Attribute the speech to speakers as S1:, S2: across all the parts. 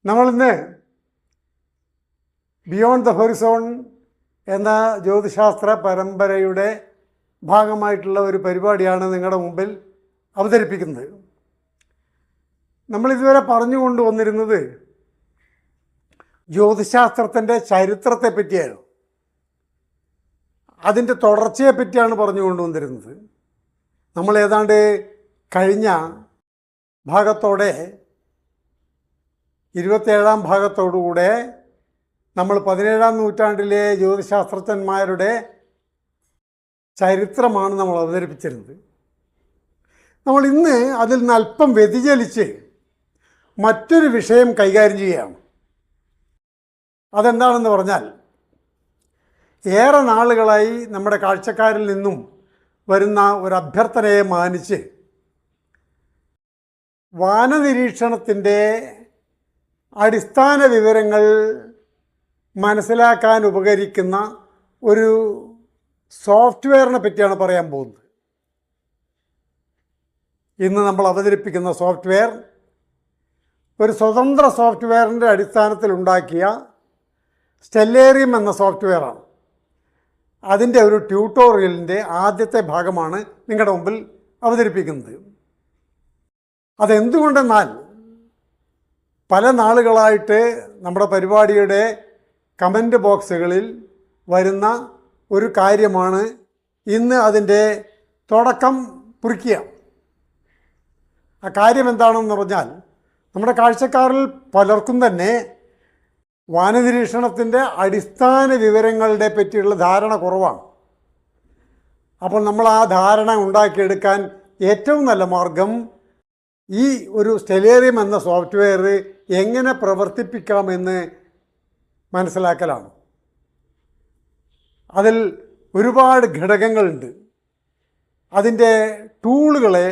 S1: നമ്മളിന്ന് beyond the Horizon എന്ന ജ്യോതിശാസ്ത്ര പരമ്പരയുടെ ഭാഗമായിട്ടുള്ള ഒരു പരിപാടിയാണ് നിങ്ങളുടെ മുമ്പിൽ അവതരിപ്പിക്കുന്നത്. നമ്മളിതുവരെ പറഞ്ഞു കൊണ്ടുവന്നിരുന്നത് ജ്യോതിശാസ്ത്രത്തിൻ്റെ ചരിത്രത്തെ പറ്റിയാണ്, അതിൻ്റെ തുടർച്ചയെ പറ്റിയാണ് പറഞ്ഞു കൊണ്ടുവന്നിരുന്നത്. നമ്മൾ ഏതാണ്ട് കഴിഞ്ഞ ഭാഗത്തോടെ 27-ാം ഭാഗത്തോടുകൂടെ നമ്മൾ 17-ാം നൂറ്റാണ്ടിലെ ജ്യോതിശാസ്ത്രജ്ഞന്മാരുടെ ചരിത്രമാണ് നമ്മൾ അവതരിപ്പിച്ചിരുന്നത്. നമ്മൾ ഇന്ന് അതിൽ നിന്ന് അല്പം വ്യതിചലിച്ച് മറ്റൊരു വിഷയം കൈകാര്യം ചെയ്യുകയാണ്. അതെന്താണെന്ന് പറഞ്ഞാൽ, ഏറെ നാളുകളായി നമ്മുടെ കാഴ്ചക്കാരിൽ നിന്നും വരുന്ന ഒരു അഭ്യർത്ഥനയെ മാനിച്ച് വാനനിരീക്ഷണത്തിൻ്റെ അടിസ്ഥാന വിവരങ്ങൾ മനസ്സിലാക്കാൻ ഉപകരിക്കുന്ന ഒരു സോഫ്റ്റ്വെയറിനെ പറ്റിയാണ് പറയാൻ പോകുന്നത്. ഇന്ന് നമ്മൾ അവതരിപ്പിക്കുന്ന സോഫ്റ്റ്വെയർ ഒരു സ്വതന്ത്ര സോഫ്റ്റ്വെയറിൻ്റെ അടിസ്ഥാനത്തിൽ ഉണ്ടാക്കിയ സ്റ്റെല്ലേറിയം എന്ന സോഫ്റ്റ്വെയറാണ്. അതിൻ്റെ ഒരു ട്യൂട്ടോറിയലിൻ്റെ ആദ്യത്തെ ഭാഗമാണ് നിങ്ങളുടെ മുമ്പിൽ അവതരിപ്പിക്കുന്നത്. അതെന്തുകൊണ്ടെന്നാൽ പല നാളുകളായിട്ട് നമ്മുടെ പരിപാടിയുടെ കമൻറ്റ് ബോക്സുകളിൽ വരുന്ന ഒരു കാര്യമാണ് ഇന്ന് അതിൻ്റെ തുടക്കം കുറിക്കുക. ആ കാര്യം എന്താണെന്ന് പറഞ്ഞാൽ, നമ്മുടെ കാഴ്ചക്കാരിൽ പലർക്കും തന്നെ വാനനിരീക്ഷണത്തിൻ്റെ അടിസ്ഥാന വിവരങ്ങളുടെ പറ്റിയുള്ള ധാരണ കുറവാണ്. അപ്പോൾ നമ്മൾ ആ ധാരണ ഉണ്ടാക്കിയെടുക്കാൻ ഏറ്റവും നല്ല മാർഗം ഈ ഒരു സ്റ്റെല്ലേറിയം എന്ന സോഫ്റ്റ്വെയർ എങ്ങനെ പ്രവർത്തിപ്പിക്കാമെന്ന് മനസ്സിലാക്കലാണ്. അതിൽ ഒരുപാട് ഘടകങ്ങളുണ്ട്. അതിൻ്റെ ടൂളുകളെ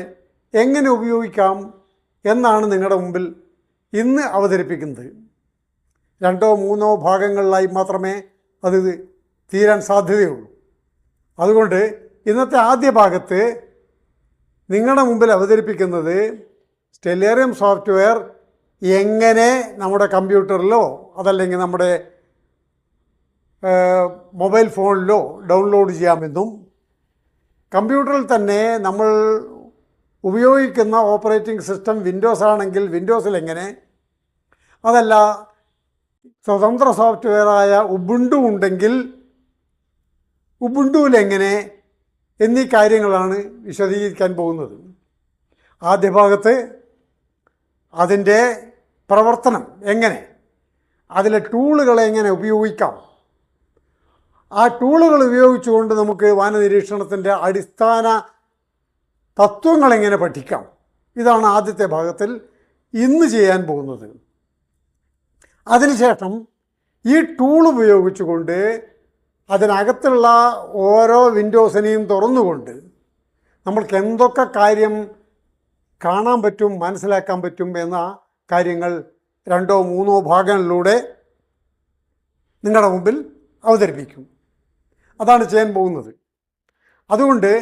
S1: എങ്ങനെ ഉപയോഗിക്കാം എന്നാണ് നിങ്ങളുടെ മുമ്പിൽ ഇന്ന് അവതരിപ്പിക്കുന്നത്. 2 or 3 ഭാഗങ്ങളിലായി മാത്രമേ അത് തീരാൻ സാധ്യതയുള്ളൂ. അതുകൊണ്ട് ഇന്നത്തെ ആദ്യ ഭാഗത്ത് നിങ്ങളുടെ മുമ്പിൽ അവതരിപ്പിക്കുന്നത് സ്റ്റെല്ലേറിയം സോഫ്റ്റ്വെയർ എങ്ങനെ നമ്മുടെ കമ്പ്യൂട്ടറിലോ അതല്ലെങ്കിൽ നമ്മുടെ മൊബൈൽ ഫോണിലോ ഡൗൺലോഡ് ചെയ്യാമെന്നും, കമ്പ്യൂട്ടറിൽ തന്നെ നമ്മൾ ഉപയോഗിക്കുന്ന ഓപ്പറേറ്റിംഗ് സിസ്റ്റം വിൻഡോസ് ആണെങ്കിൽ വിൻഡോസിൽ എങ്ങനെ, അതല്ല സ്വതന്ത്ര സോഫ്റ്റ്വെയറായ ഉബുണ്ടു ഉണ്ടെങ്കിൽ ഉബുണ്ടുവിലെങ്ങനെ എന്നീ കാര്യങ്ങളാണ് വിശദീകരിക്കാൻ പോകുന്നത്. ആദ്യ ഭാഗത്ത് അതിൻ്റെ പ്രവർത്തനം എങ്ങനെ, അതിലെ ടൂളുകളെ എങ്ങനെ ഉപയോഗിക്കാം, ആ ടൂളുകൾ ഉപയോഗിച്ചുകൊണ്ട് നമുക്ക് വാനനിരീക്ഷണത്തിൻ്റെ അടിസ്ഥാന തത്വങ്ങളെങ്ങനെ പഠിക്കാം, ഇതാണ് ആദ്യത്തെ ഭാഗത്തിൽ ഇന്ന് ചെയ്യാൻ പോകുന്നത്. അതിനുശേഷം ഈ ടൂൾ ഉപയോഗിച്ചുകൊണ്ട് അതിനകത്തുള്ള ഓരോ വിൻഡോസിനെയും തുറന്നുകൊണ്ട് നമ്മൾക്ക് എന്തൊക്കെ കാര്യം കാണാൻ പറ്റും, മനസ്സിലാക്കാൻ പറ്റും എന്ന കാര്യങ്ങൾ 2 or 3 ഭാഗങ്ങളിലൂടെ നിങ്ങളുടെ മുമ്പിൽ അവതരിപ്പിക്കും. അതാണ് ചെയ്യാൻ പോകുന്നത്. അതുകൊണ്ട്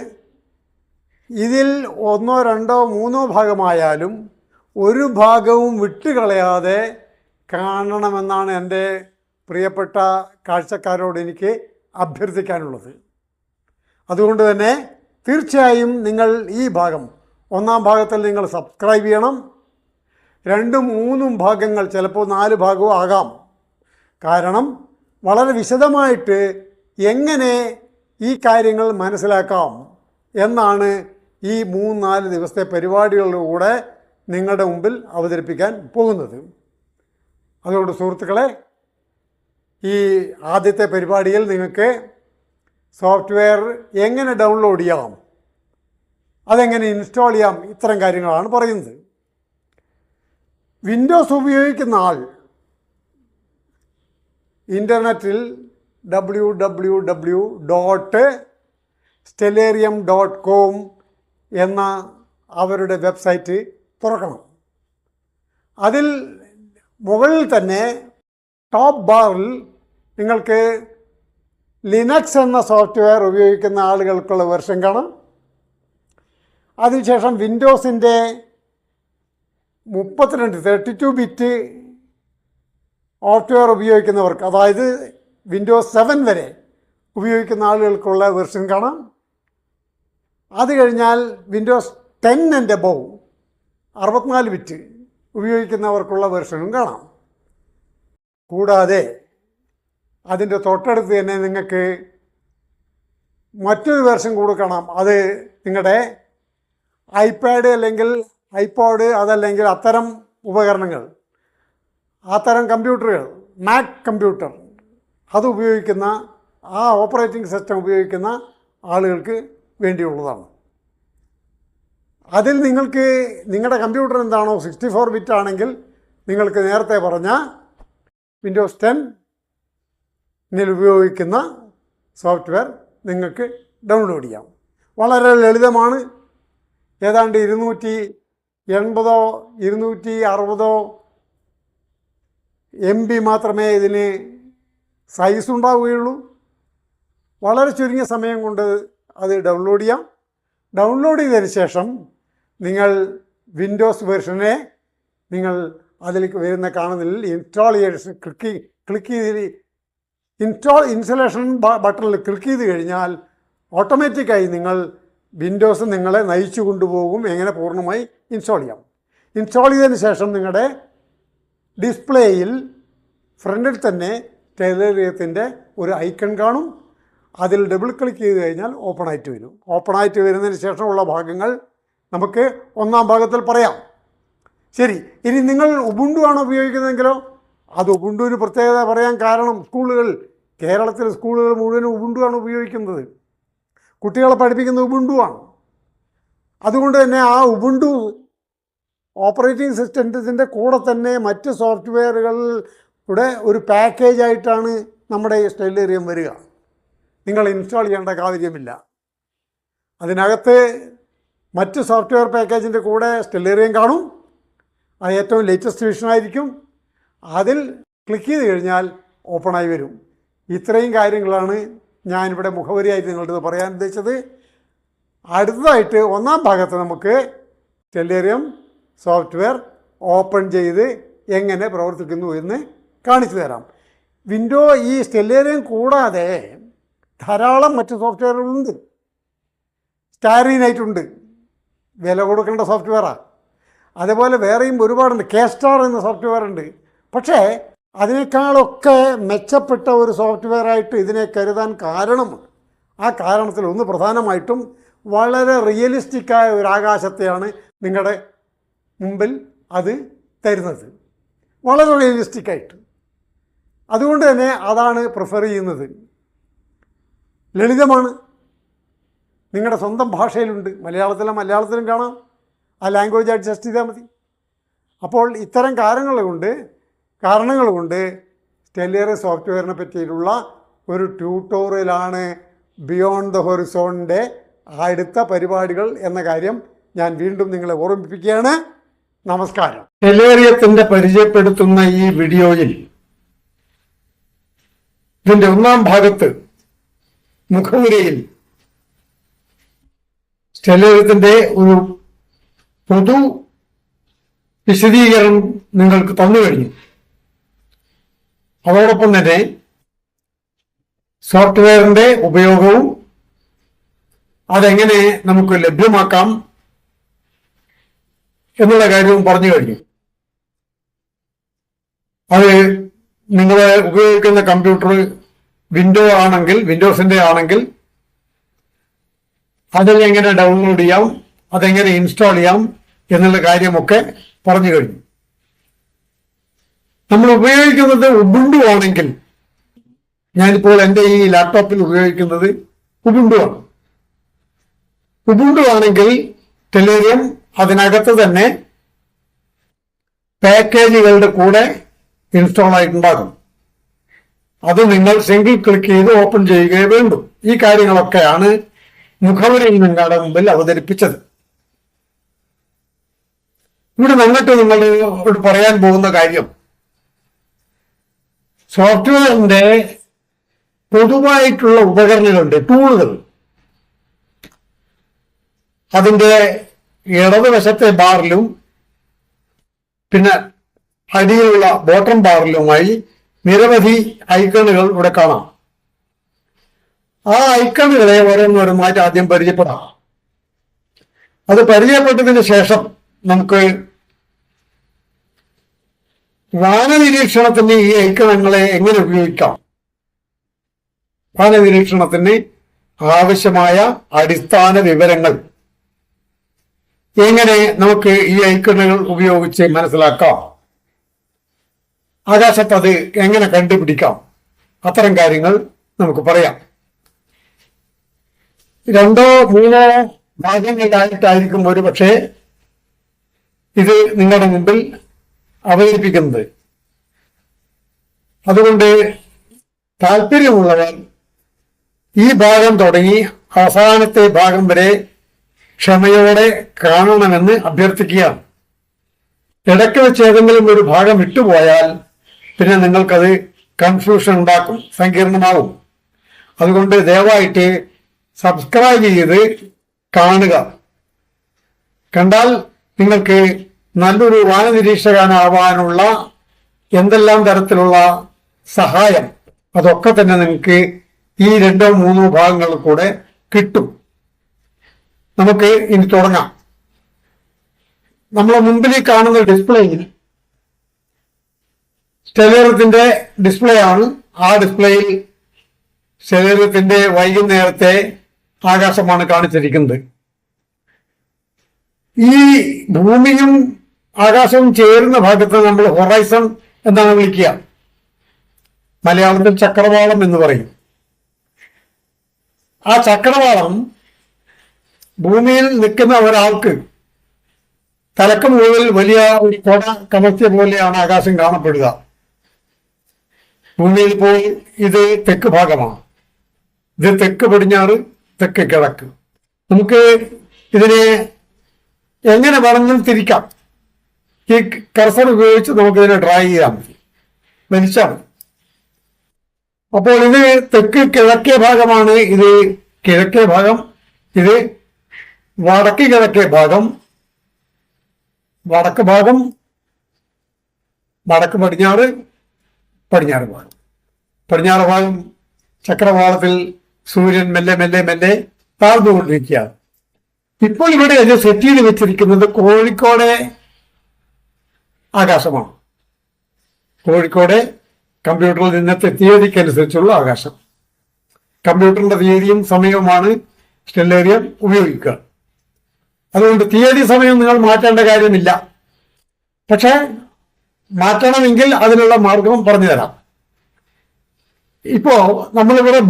S1: ഇതിൽ 1, 2, 3 ഭാഗമായാലും ഒരു ഭാഗവും വിട്ടുകളയാതെ കാണണമെന്നാണ് എൻ്റെ പ്രിയപ്പെട്ട കാഴ്ചക്കാരോട് എനിക്ക് അഭ്യർത്ഥിക്കാനുള്ളത്. അതുകൊണ്ട് തന്നെ തീർച്ചയായും നിങ്ങൾ ഈ ഭാഗം, 1-ാം ഭാഗത്തിൽ നിങ്ങൾ സബ്സ്ക്രൈബ് ചെയ്യണം. 2, 3 ഭാഗങ്ങൾ, ചിലപ്പോൾ 4 ഭാഗവും ആകാം. കാരണം വളരെ വിശദമായിട്ട് എങ്ങനെ ഈ കാര്യങ്ങൾ മനസ്സിലാക്കാം എന്നാണ് ഈ 3-4 ദിവസത്തെ പരിപാടികളിലൂടെ നിങ്ങളുടെ മുമ്പിൽ അവതരിപ്പിക്കാൻ പോകുന്നത്. അതുകൊണ്ട് സുഹൃത്തുക്കളെ, ഈ ആദ്യത്തെ പരിപാടിയിൽ നിങ്ങൾക്ക് സോഫ്റ്റ്വെയർ എങ്ങനെ ഡൗൺലോഡ് ചെയ്യാം, അതെങ്ങനെ ഇൻസ്റ്റാൾ ചെയ്യാം, ഇത്തരം കാര്യങ്ങളാണ് പറയുന്നത്. വിൻഡോസ് ഉപയോഗിക്കുന്ന ആൾ ഇൻ്റർനെറ്റിൽ www.stellarium.com എന്ന അവരുടെ വെബ്സൈറ്റ് തുറക്കണം. അതിൽ മുകളിൽ തന്നെ ടോപ്പ് ബാറിൽ നിങ്ങൾക്ക് ലിനക്സ് എന്ന സോഫ്റ്റ്വെയർ ഉപയോഗിക്കുന്ന ആളുകൾക്കുള്ള വെർഷൻ കാണാം. അതിനുശേഷം വിൻഡോസിൻ്റെ 32 ബിറ്റ് സോഫ്റ്റ്വെയർ ഉപയോഗിക്കുന്നവർക്ക്, അതായത് വിൻഡോസ് 7 വരെ ഉപയോഗിക്കുന്ന ആളുകൾക്കുള്ള വെർഷൻ കാണാം. അത് കഴിഞ്ഞാൽ വിൻഡോസ് 10 ആൻഡ് എബോവ് 64 ബിറ്റ് ഉപയോഗിക്കുന്നവർക്കുള്ള വെർഷനും കാണാം. കൂടാതെ അതിൻ്റെ തൊട്ടടുത്ത് തന്നെ നിങ്ങൾക്ക് മറ്റൊരു വെർഷൻ കൂടെ കാണാം. അത് നിങ്ങളുടെ ഐപാഡ് അല്ലെങ്കിൽ ഐപോഡ്, അതല്ലെങ്കിൽ അത്തരം ഉപകരണങ്ങൾ, അത്തരം കമ്പ്യൂട്ടറുകൾ, മാക് കമ്പ്യൂട്ടർ, അത് ഉപയോഗിക്കുന്ന, ആ ഓപ്പറേറ്റിംഗ് സിസ്റ്റം ഉപയോഗിക്കുന്ന ആളുകൾക്ക് വേണ്ടിയുള്ളതാണ്. അതിൽ നിങ്ങൾക്ക് നിങ്ങളുടെ കമ്പ്യൂട്ടർ എന്താണോ 64 ബിറ്റ് ആണെങ്കിൽ നിങ്ങൾക്ക് നേരത്തെ പറഞ്ഞ വിൻഡോസ് 10 ഉപയോഗിക്കുന്ന സോഫ്റ്റ്വെയർ നിങ്ങൾക്ക് ഡൗൺലോഡ് ചെയ്യാം. വളരെ ലളിതമാണ്. ഏതാണ്ട് 280 260 MB മാത്രമേ ഇതിന് സൈസ് ഉണ്ടാവുകയുള്ളൂ. വളരെ ചുരുങ്ങിയ സമയം കൊണ്ട് അത് ഡൗൺലോഡ് ചെയ്യാം. ഡൗൺലോഡ് ചെയ്തതിന് ശേഷം നിങ്ങൾ വിൻഡോസ് വെർഷനെ നിങ്ങൾ അതിലേക്ക് വരുന്ന കാണുന്നതിൽ ക്ലിക്ക് ചെയ്ത് ഇൻസ്റ്റലേഷൻ ബട്ടണിൽ ക്ലിക്ക് ചെയ്ത് കഴിഞ്ഞാൽ ഓട്ടോമാറ്റിക്കായി വിൻഡോസ് നിങ്ങളെ നയിച്ചു കൊണ്ടുപോകും എങ്ങനെ പൂർണ്ണമായി ഇൻസ്റ്റാൾ ചെയ്യാം. ഇൻസ്റ്റാൾ ചെയ്തതിന് ശേഷം നിങ്ങളുടെ ഡിസ്പ്ലേയിൽ ഫ്രണ്ടിൽ തന്നെ ടെലറിയത്തിൻ്റെ ഒരു ഐക്കൺ കാണും. അതിൽ ഡബിൾ ക്ലിക്ക് ചെയ്ത് കഴിഞ്ഞാൽ ഓപ്പണായിട്ട് വരും. ഓപ്പണായിട്ട് വരുന്നതിന് ശേഷമുള്ള ഭാഗങ്ങൾ നമുക്ക് ഒന്നാം ഭാഗത്തിൽ പറയാം. ശരി, ഇനി നിങ്ങൾ ഉബുണ്ടു ആണോ ഉപയോഗിക്കുന്നതെങ്കിലോ, അത് ഉബുണ്ടുവിന് പ്രത്യേകത പറയാൻ കാരണം, കേരളത്തിലെ സ്കൂളുകൾ മുഴുവനും ഉബുണ്ടു ആണ് ഉപയോഗിക്കുന്നത്. കുട്ടികളെ പഠിപ്പിക്കുന്ന ഉബുണ്ടു ആണ്. അതുകൊണ്ട് തന്നെ ആ ഉബുണ്ടു ഓപ്പറേറ്റിംഗ് സിസ്റ്റത്തിൻ്റെ കൂടെ തന്നെ മറ്റ് സോഫ്റ്റ്വെയറുകളുടെ ഒരു പാക്കേജായിട്ടാണ് നമ്മുടെ ഈ സ്റ്റെല്ലേറിയം വരിക. നിങ്ങൾ ഇൻസ്റ്റാൾ ചെയ്യേണ്ട കാര്യമില്ല. അതിനകത്ത് മറ്റ് സോഫ്റ്റ്വെയർ പാക്കേജിൻ്റെ കൂടെ സ്റ്റെല്ലേറിയം കാണും. അത് ഏറ്റവും ലേറ്റസ്റ്റ് വെർഷനായിരിക്കും. അതിൽ ക്ലിക്ക് ചെയ്ത് കഴിഞ്ഞാൽ ഓപ്പണായി വരും. ഇത്രയും കാര്യങ്ങളാണ് ഞാനിവിടെ മുഖവരിയായിട്ട് നിങ്ങളുടെ പറയാൻ ഉദ്ദേശിച്ചത്. അടുത്തതായിട്ട് ഒന്നാം ഭാഗത്ത് നമുക്ക് സ്റ്റെല്ലേറിയം സോഫ്റ്റ്വെയർ ഓപ്പൺ ചെയ്ത് എങ്ങനെ പ്രവർത്തിക്കുന്നു എന്ന് കാണിച്ചു തരാം. ഈ സ്റ്റെല്ലേറിയം കൂടാതെ ധാരാളം മറ്റ് സോഫ്റ്റ്വെയറുകളുണ്ട്. സ്റ്റാറി നൈറ്റ് ഉണ്ട്, വില കൊടുക്കേണ്ട സോഫ്റ്റ്വെയറാണ്. അതേപോലെ വേറെയും ഒരുപാടുണ്ട്. K-Star എന്ന സോഫ്റ്റ്വെയർ ഉണ്ട്. പക്ഷേ അതിനേക്കാളൊക്കെ മെച്ചപ്പെട്ട ഒരു സോഫ്റ്റ്വെയറായിട്ട് ഇതിനെ കരുതാൻ കാരണമുണ്ട്. ആ കാരണത്തിൽ ഒന്ന് പ്രധാനമായിട്ടും വളരെ റിയലിസ്റ്റിക്കായ ഒരു ആകാശത്തെയാണ് നിങ്ങളുടെ മുമ്പിൽ അത് തരുന്നത്, വളരെ റിയലിസ്റ്റിക്കായിട്ട്. അതുകൊണ്ട് തന്നെ അതാണ് പ്രിഫർ ചെയ്യുന്നത്. ലളിതമാണ്, നിങ്ങളുടെ സ്വന്തം ഭാഷയിലുണ്ട്. മലയാളത്തിലും കാണാം. ആ ലാംഗ്വേജ് അഡ്ജസ്റ്റ് ചെയ്താൽ മതി. അപ്പോൾ ഇത്തരം കാരണങ്ങൾ കൊണ്ട് സ്റ്റെല്ലേറിയം സോഫ്റ്റ്വെയറിനെ പറ്റിയിട്ടുള്ള ഒരു ട്യൂട്ടോറിയലാണ് ബിയോണ്ട് ദ ഹൊറിസോണിൻ്റെ അടുത്ത പരിപാടികൾ എന്ന കാര്യം ഞാൻ വീണ്ടും നിങ്ങളെ ഓർമ്മിപ്പിക്കുകയാണ്. നമസ്കാരം. സ്റ്റെല്ലേറിയത്തിൻ്റെ പരിചയപ്പെടുത്തുന്ന ഈ വീഡിയോയിൽ ഇതിൻ്റെ ഒന്നാം ഭാഗത്ത് മുഖവുരയിൽ സ്റ്റെല്ലേറിയത്തിൻ്റെ ഒരു പൊതു വിശദീകരണം നിങ്ങൾക്ക് തന്നു കഴിഞ്ഞു. അതോടൊപ്പം തന്നെ സോഫ്റ്റ്വെയറിന്റെ ഉപയോഗവും അതെങ്ങനെ നമുക്ക് ലഭ്യമാക്കാം എന്നുള്ള കാര്യവും പറഞ്ഞു കഴിഞ്ഞു. അത് നിങ്ങൾ ഉപയോഗിക്കുന്ന കമ്പ്യൂട്ടർ വിൻഡോസിന്റെ ആണെങ്കിൽ അതിലെങ്ങനെ ഡൗൺലോഡ് ചെയ്യാം, അതെങ്ങനെ ഇൻസ്റ്റാൾ ചെയ്യാം എന്നുള്ള കാര്യമൊക്കെ പറഞ്ഞു കഴിഞ്ഞു. നമ്മൾ ഉപയോഗിക്കുന്നത് ഉബുണ്ടു ആണെങ്കിൽ, ഞാനിപ്പോൾ എൻ്റെ ഈ ലാപ്ടോപ്പിൽ ഉപയോഗിക്കുന്നത് ഉബുണ്ടു ആണ്. ഉബുണ്ടു ആണെങ്കിൽ ടെലേറിയം അതിനകത്ത് തന്നെ പാക്കേജുകളുടെ കൂടെ ഇൻസ്റ്റാൾ ആയിട്ടുണ്ടാകും. അത് നിങ്ങൾ സിംഗിൾ ക്ലിക്ക് ചെയ്ത് ഓപ്പൺ ചെയ്യുകയേ വേണ്ടൂ. ഈ കാര്യങ്ങളൊക്കെയാണ് മുഖവരിയിൽ നിങ്ങളുടെ മുമ്പിൽ അവതരിപ്പിച്ചത്. ഇവിടെ നിന്നിട്ട് നിങ്ങളോട് പറയാൻ പോകുന്ന കാര്യം, സോഫ്റ്റ്വെയറിന്റെ
S2: പൊതുവായിട്ടുള്ള ഉപകരണങ്ങളുണ്ട്, ടൂളുകൾ. അതിൻ്റെ ഇടതുവശത്തെ ബാറിലും പിന്നെ അടിയിലുള്ള ബോട്ടം ബാറിലുമായി നിരവധി ഐക്കണുകൾ ഇവിടെ കാണാം. ആ ഐക്കണുകളെ ഓരോന്നോരോന്നായിട്ട് ആദ്യം പരിചയപ്പെടാം. അത് പരിചയപ്പെട്ടതിന് ശേഷം നമുക്ക് വാനനിരീക്ഷണത്തിന് ഈ ഐക്കണങ്ങളെ എങ്ങനെ ഉപയോഗിക്കാം, വാനനിരീക്ഷണത്തിന് ആവശ്യമായ അടിസ്ഥാന വിവരങ്ങൾ എങ്ങനെ നമുക്ക് ഈ ഐക്കണുകൾ ഉപയോഗിച്ച് മനസ്സിലാക്കാം, ആകാശത്ത് അത് എങ്ങനെ കണ്ടുപിടിക്കാം, അത്തരം കാര്യങ്ങൾ നമുക്ക് പറയാം. 2 or 3 ഭാഗങ്ങളായിട്ടായിരിക്കും ഒരു പക്ഷേ ഇത് നിങ്ങളുടെ മുമ്പിൽ അവതരിപ്പിക്കുന്നത്. അതുകൊണ്ട് താല്പര്യമുള്ളവർ ഈ ഭാഗം തുടങ്ങി അവസാനത്തെ ഭാഗം വരെ ക്ഷമയോടെ കാണണമെന്ന് അഭ്യർത്ഥിക്കുകയാണ്. ഇടയ്ക്ക് വെച്ച് ഏതെങ്കിലും ഒരു ഭാഗം വിട്ടുപോയാൽ പിന്നെ നിങ്ങൾക്കത് കൺഫ്യൂഷൻ ഉണ്ടാക്കും, സങ്കീർണമാവും. അതുകൊണ്ട് ദയവായിട്ട് സബ്സ്ക്രൈബ് ചെയ്ത് കാണുക. കണ്ടാൽ നിങ്ങൾക്ക് നല്ലൊരു വാനനിരീക്ഷകനാവാനുള്ള എന്തെല്ലാം തരത്തിലുള്ള സഹായം അതൊക്കെ തന്നെ നിങ്ങൾക്ക് ഈ 2 or 3 ഭാഗങ്ങൾ കൂടെ കിട്ടും. നമുക്ക് ഇനി തുടങ്ങാം. നമ്മളെ മുമ്പിൽ കാണുന്ന ഡിസ്പ്ലേയിൽ സ്റ്റെല്ലേറിയത്തിന്റെ ഡിസ്പ്ലേ ആണ്. ആ ഡിസ്പ്ലേയിൽ സ്റ്റെല്ലേറിയത്തിന്റെ വൈകുന്നേരത്തെ ആകാശമാണ് കാണിച്ചിരിക്കുന്നത്. ഈ ഭൂമിയും ആകാശവും ചേരുന്ന ഭാഗത്ത് നമ്മൾ ഹൊറൈസൺ എന്നാണ് വിളിക്കുക. മലയാളത്തിൽ ചക്രവാളം എന്ന് പറയും. ആ ചക്രവാളം ഭൂമിയിൽ നിൽക്കുന്ന ഒരാൾക്ക് തലക്ക് മുകളിൽ വലിയ ഒരു കൊട കമഴ്ത്തിയ പോലെയാണ് ആകാശം കാണപ്പെടുക. ഭൂമിയിൽ പോയി ഇത് തെക്ക് ഭാഗമാണ്. ഇത് തെക്ക് പടിഞ്ഞാറ്, തെക്ക് കിഴക്ക്. നമുക്ക് ഇതിനെ എങ്ങനെ വേണമെങ്കിലും തിരിക്കാം. ഈ കർസർ ഉപയോഗിച്ച് നമുക്കിതിനെ ഡ്രൈ ചെയ്യാൻ മതി, വലിച്ചാൽ മതി. അപ്പോൾ ഇത് തെക്ക് കിഴക്കേ ഭാഗമാണ്. ഇത് കിഴക്കേ ഭാഗം, ഇത് വടക്ക് കിഴക്കേ ഭാഗം, വടക്ക് ഭാഗം, വടക്ക് പടിഞ്ഞാറ്, പടിഞ്ഞാറ് ഭാഗം. പടിഞ്ഞാറ് ഭാഗം ചക്രവാളത്തിൽ സൂര്യൻ മെല്ലെ മെല്ലെ മെല്ലെ താഴ്ന്നുകൊണ്ടിരിക്കുകയാണ്. ഇപ്പോൾ ഇവിടെ അത് സെറ്റ് ചെയ്ത് വെച്ചിരിക്കുന്നത് കോഴിക്കോട് ആകാശമാണ്. കോഴിക്കോട് കമ്പ്യൂട്ടറിൽ ഇന്നത്തെ തീയതിക്കനുസരിച്ചുള്ള ആകാശം. കമ്പ്യൂട്ടറിന്റെ തീയതിയും സമയവുമാണ് സ്റ്റെല്ലേറിയം ഉപയോഗിക്കുക. അതുകൊണ്ട് തീയതി സമയം നിങ്ങൾ മാറ്റേണ്ട കാര്യമില്ല. പക്ഷെ മാറ്റണമെങ്കിൽ അതിനുള്ള മാർഗം പറഞ്ഞു തരാം. ഇപ്പോ നമ്മളിവിടെ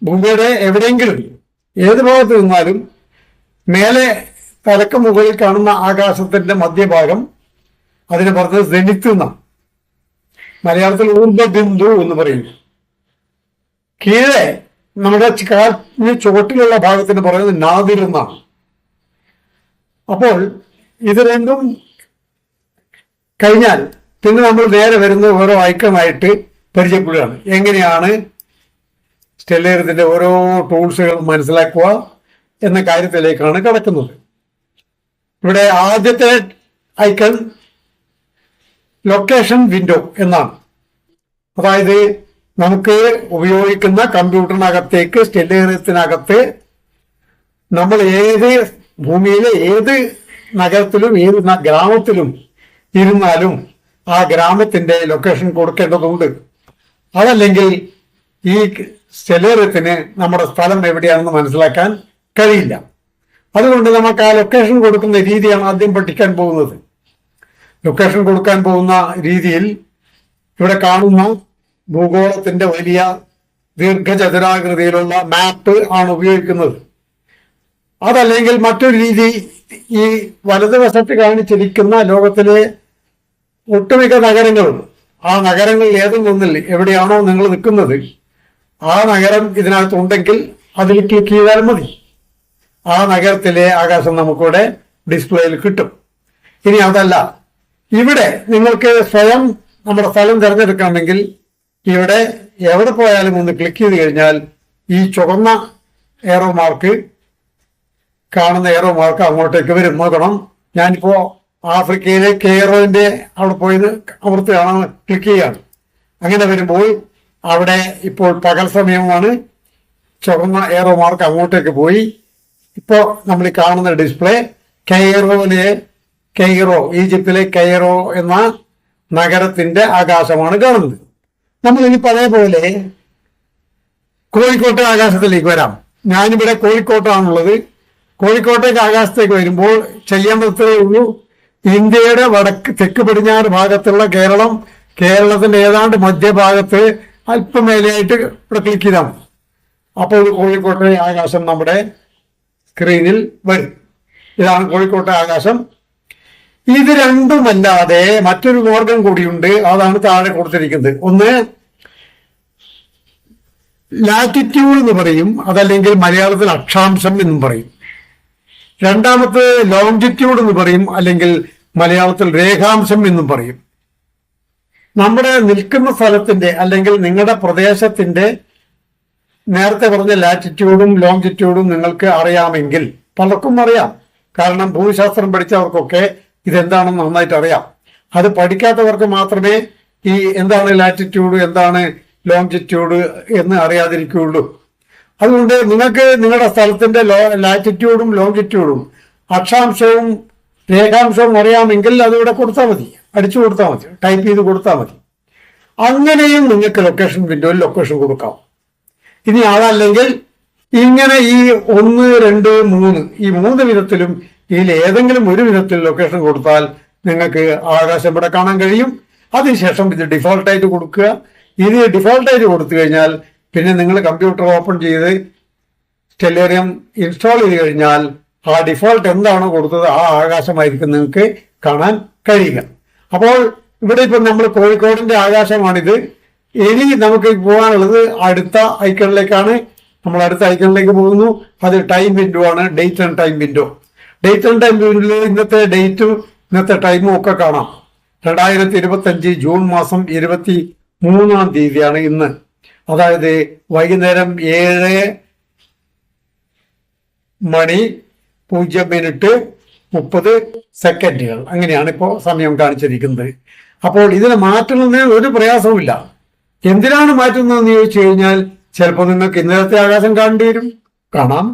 S2: ഭൂമിയുടെ എവിടെയെങ്കിലും ഏത് ഭാഗത്ത് നിന്നാലും മേലെ തലക്ക് മുകളിൽ കാണുന്ന ആകാശത്തിന്റെ മധ്യഭാഗം അതിനെ പറഞ്ഞത് സെനിത്ത് എന്നാണ്. മലയാളത്തിൽ ഊർധ്വബിന്ദു എന്ന് പറയും. കീഴെ നമ്മുടെ കാലിന് ചുവട്ടിലുള്ള ഭാഗത്തിന് പറയുന്നത് നാദിർ എന്നാണ്. അപ്പോൾ ഇത് രണ്ടും കഴിഞ്ഞാൽ പിന്നെ നമ്മൾ നേരെ വരുന്ന ഓരോ ഐക്കണായിട്ട് പരിചയപ്പെടുകയാണ്. എങ്ങനെയാണ് സ്റ്റെല്ലേറിയത്തിന്റെ ഓരോ ടൂൾസുകളും മനസ്സിലാക്കുക എന്ന കാര്യത്തിലേക്കാണ് കടക്കുന്നത്. ഇവിടെ ആദ്യത്തെ ഐക്കൺ ലൊക്കേഷൻ വിൻഡോ എന്നാണ്. അതായത് നമുക്ക് ഉപയോഗിക്കുന്ന കമ്പ്യൂട്ടറിനകത്തേക്ക് സ്റ്റെല്ലേറിയത്തിനകത്ത് നമ്മൾ ഭൂമിയിലെ ഏത് നഗരത്തിലും ഏത് ഗ്രാമത്തിലും ഇരുന്നാലും ആ ഗ്രാമത്തിന്റെ ലൊക്കേഷൻ കൊടുക്കേണ്ടതുണ്ട്. അതല്ലെങ്കിൽ ഈ സ്റ്റെല്ലേറിയത്തിന് നമ്മുടെ സ്ഥലം എവിടെയാണെന്ന് മനസ്സിലാക്കാൻ കഴിയില്ല. അതുകൊണ്ട് നമുക്ക് ആ ലൊക്കേഷൻ കൊടുക്കുന്ന രീതിയാണ് ആദ്യം പഠിക്കാൻ പോകുന്നത്. ലൊക്കേഷൻ കൊടുക്കാൻ പോകുന്ന രീതിയിൽ ഇവിടെ കാണുന്ന ഭൂഗോളത്തിന്റെ വലിയ ദീർഘചതുരാകൃതിയിലുള്ള മാപ്പ് ആണ് ഉപയോഗിക്കുന്നത്. അതല്ലെങ്കിൽ മറ്റൊരു രീതി, ഈ വലതുവശത്ത് കാണിച്ചിരിക്കുന്ന ലോകത്തിലെ ഒട്ടുമിക്ക നഗരങ്ങളും ആ നഗരങ്ങളിൽ ഏതെങ്കിലും എവിടെയാണോ നിങ്ങൾ നിൽക്കുന്നത് ആ നഗരം ഇതിനകത്തുണ്ടെങ്കിൽ അതിൽ ക്ലിക്ക് ചെയ്താൽ മതി. ആ നഗരത്തിലെ ആകാശം നമുക്കിവിടെ ഡിസ്പ്ലേയിൽ കിട്ടും. ഇനി അതല്ല, ഇവിടെ നിങ്ങൾക്ക് സ്വയം നമ്മുടെ സ്ഥലം തിരഞ്ഞെടുക്കണമെങ്കിൽ ഇവിടെ എവിടെ പോയാലും ഒന്ന് ക്ലിക്ക് ചെയ്ത് കഴിഞ്ഞാൽ ഈ ചുവന്ന ഏറോ മാർക്ക് കാണുന്ന ഏറോ മാർക്ക് അങ്ങോട്ടേക്ക് വരും. നോക്കണം, ഞാനിപ്പോ ആഫ്രിക്കയിലെ കെയ്റോന്റെ അവിടെ പോയത് അമർത്തുകയാണ്, ക്ലിക്ക് ചെയ്യാണ്. അങ്ങനെ വരുമ്പോൾ അവിടെ ഇപ്പോൾ പകൽ സമയമാണ്. ചുവന്ന ഏറോ മാർക്ക് അങ്ങോട്ടേക്ക് പോയി. ഇപ്പോൾ നമ്മൾ ഈ കാണുന്ന ഡിസ്പ്ലേ കെയ്റോ, ഈജിപ്തിലെ കെയ്റോ എന്ന നഗരത്തിന്റെ ആകാശമാണ് കാണുന്നത്. നമ്മൾ ഇനി അതേപോലെ കോഴിക്കോട്ടെ ആകാശത്തിലേക്ക് വരാം. ഞാനിവിടെ കോഴിക്കോട്ടാണുള്ളത്. കോഴിക്കോട്ടേക്ക് ആകാശത്തേക്ക് വരുമ്പോൾ ചെയ്യേണ്ടതേ ഉള്ളൂ, ഇന്ത്യയുടെ തെക്ക് പടിഞ്ഞാറ് ഭാഗത്തുള്ള കേരളത്തിന്റെ ഏതാണ്ട് മധ്യഭാഗത്ത് അല്പം മേലെയായിട്ട് ഇവിടെ ക്ലിക്ക് ചെയ്താൽ മതി. അപ്പോൾ കോഴിക്കോട്ടെ ആകാശം നമ്മുടെ സ്ക്രീനിൽ വരും. ഇതാണ് കോഴിക്കോട്ടെ ആകാശം. ഇത് രണ്ടുമല്ലാതെ മറ്റൊരു മാർഗം കൂടിയുണ്ട്, അതാണ് താഴെ കൊടുത്തിരിക്കുന്നത്. ഒന്ന് ലാറ്റിറ്റ്യൂഡ് എന്ന് പറയും, അതല്ലെങ്കിൽ മലയാളത്തിൽ അക്ഷാംശം എന്നും പറയും. രണ്ടാമത്തെ ലോങ്ജിറ്റ്യൂഡ് എന്ന് പറയും, അല്ലെങ്കിൽ മലയാളത്തിൽ രേഖാംശം എന്നും പറയും. നമ്മുടെ നിൽക്കുന്ന സ്ഥലത്തിന്റെ അല്ലെങ്കിൽ നിങ്ങളുടെ പ്രദേശത്തിന്റെ നേരത്തെ പറഞ്ഞ ലാറ്റിറ്റ്യൂഡും ലോങ്ജിറ്റ്യൂഡും നിങ്ങൾക്ക് അറിയാമെങ്കിൽ, പലർക്കും അറിയാം, കാരണം ഭൂമിശാസ്ത്രം പഠിച്ചവർക്കൊക്കെ ഇതെന്താണെന്ന് നന്നായിട്ട് അറിയാം. അത് പഠിക്കാത്തവർക്ക് മാത്രമേ ഈ എന്താണ് ലാറ്റിറ്റ്യൂഡ് എന്താണ് ലോങ്ജിറ്റ്യൂഡ് എന്ന് അറിയാതിരിക്കുകയുള്ളൂ. അതുകൊണ്ട് നിങ്ങൾക്ക് നിങ്ങളുടെ സ്ഥലത്തിന്റെ ലാറ്റിറ്റ്യൂഡും ലോങ്ജിറ്റ്യൂഡും അക്ഷാംശവും രേഖാംശവും അറിയാമെങ്കിൽ അതിവിടെ കൊടുത്താൽ മതി, അടിച്ചു കൊടുത്താൽ മതി, ടൈപ്പ് ചെയ്ത് കൊടുത്താൽ മതി. അങ്ങനെയും നിങ്ങൾക്ക് ലൊക്കേഷൻ വിൻഡോയിൽ ലൊക്കേഷൻ കൊടുക്കാം. ഇനി അതല്ലെങ്കിൽ ഇങ്ങനെ ഈ 1, 2, 3 ഈ 3 വിധത്തിലും ഇതിൽ ഏതെങ്കിലും ഒരു വിധത്തിൽ ലൊക്കേഷൻ കൊടുത്താൽ നിങ്ങൾക്ക് ആകാശം ഇവിടെ കാണാൻ കഴിയും. അതിനുശേഷം ഇത് ഡിഫോൾട്ടായിട്ട് കൊടുക്കുക. ഇത് ഡിഫോൾട്ടായിട്ട് കൊടുത്തു കഴിഞ്ഞാൽ പിന്നെ നിങ്ങൾ കമ്പ്യൂട്ടർ ഓപ്പൺ ചെയ്ത് സ്റ്റെല്ലേറിയം ഇൻസ്റ്റാൾ ചെയ്ത് കഴിഞ്ഞാൽ ആ ഡിഫോൾട്ട് എന്താണോ കൊടുത്തത് ആ ആകാശമായിരിക്കും നിങ്ങൾക്ക് കാണാൻ കഴിയുക. അപ്പോൾ ഇവിടെ ഇപ്പം നമ്മൾ കോഴിക്കോടിന്റെ ആകാശമാണിത്. ഇനി നമുക്ക് പോകാനുള്ളത് അടുത്ത ഐക്കണിലേക്കാണ്. നമ്മൾ അടുത്ത ഐക്കണിലേക്ക് പോകുന്നു. അത് ടൈം വിൻഡോ ആണ്, date and time window. Date and time വിൻഡോയിൽ ഇന്നത്തെ ഡേറ്റും ഇന്നത്തെ ടൈമും ഒക്കെ കാണാം. 2025 ജൂൺ മാസം 23-ാം തീയതിയാണ് ഇന്ന്. അതായത് വൈകുന്നേരം 7:00:30 അങ്ങനെയാണ് ഇപ്പോൾ സമയം കാണിച്ചിരിക്കുന്നത്. അപ്പോൾ ഇതിനെ മാറ്റുന്നതിന് ഒരു പ്രയാസവുമില്ല. എന്തിനാണ് മാറ്റുന്നതെന്ന് ചോദിച്ചു കഴിഞ്ഞാൽ ചിലപ്പോൾ നിങ്ങൾക്ക് ഇന്നലത്തെ ആകാശം കാണേണ്ടി വരും, കാണാം.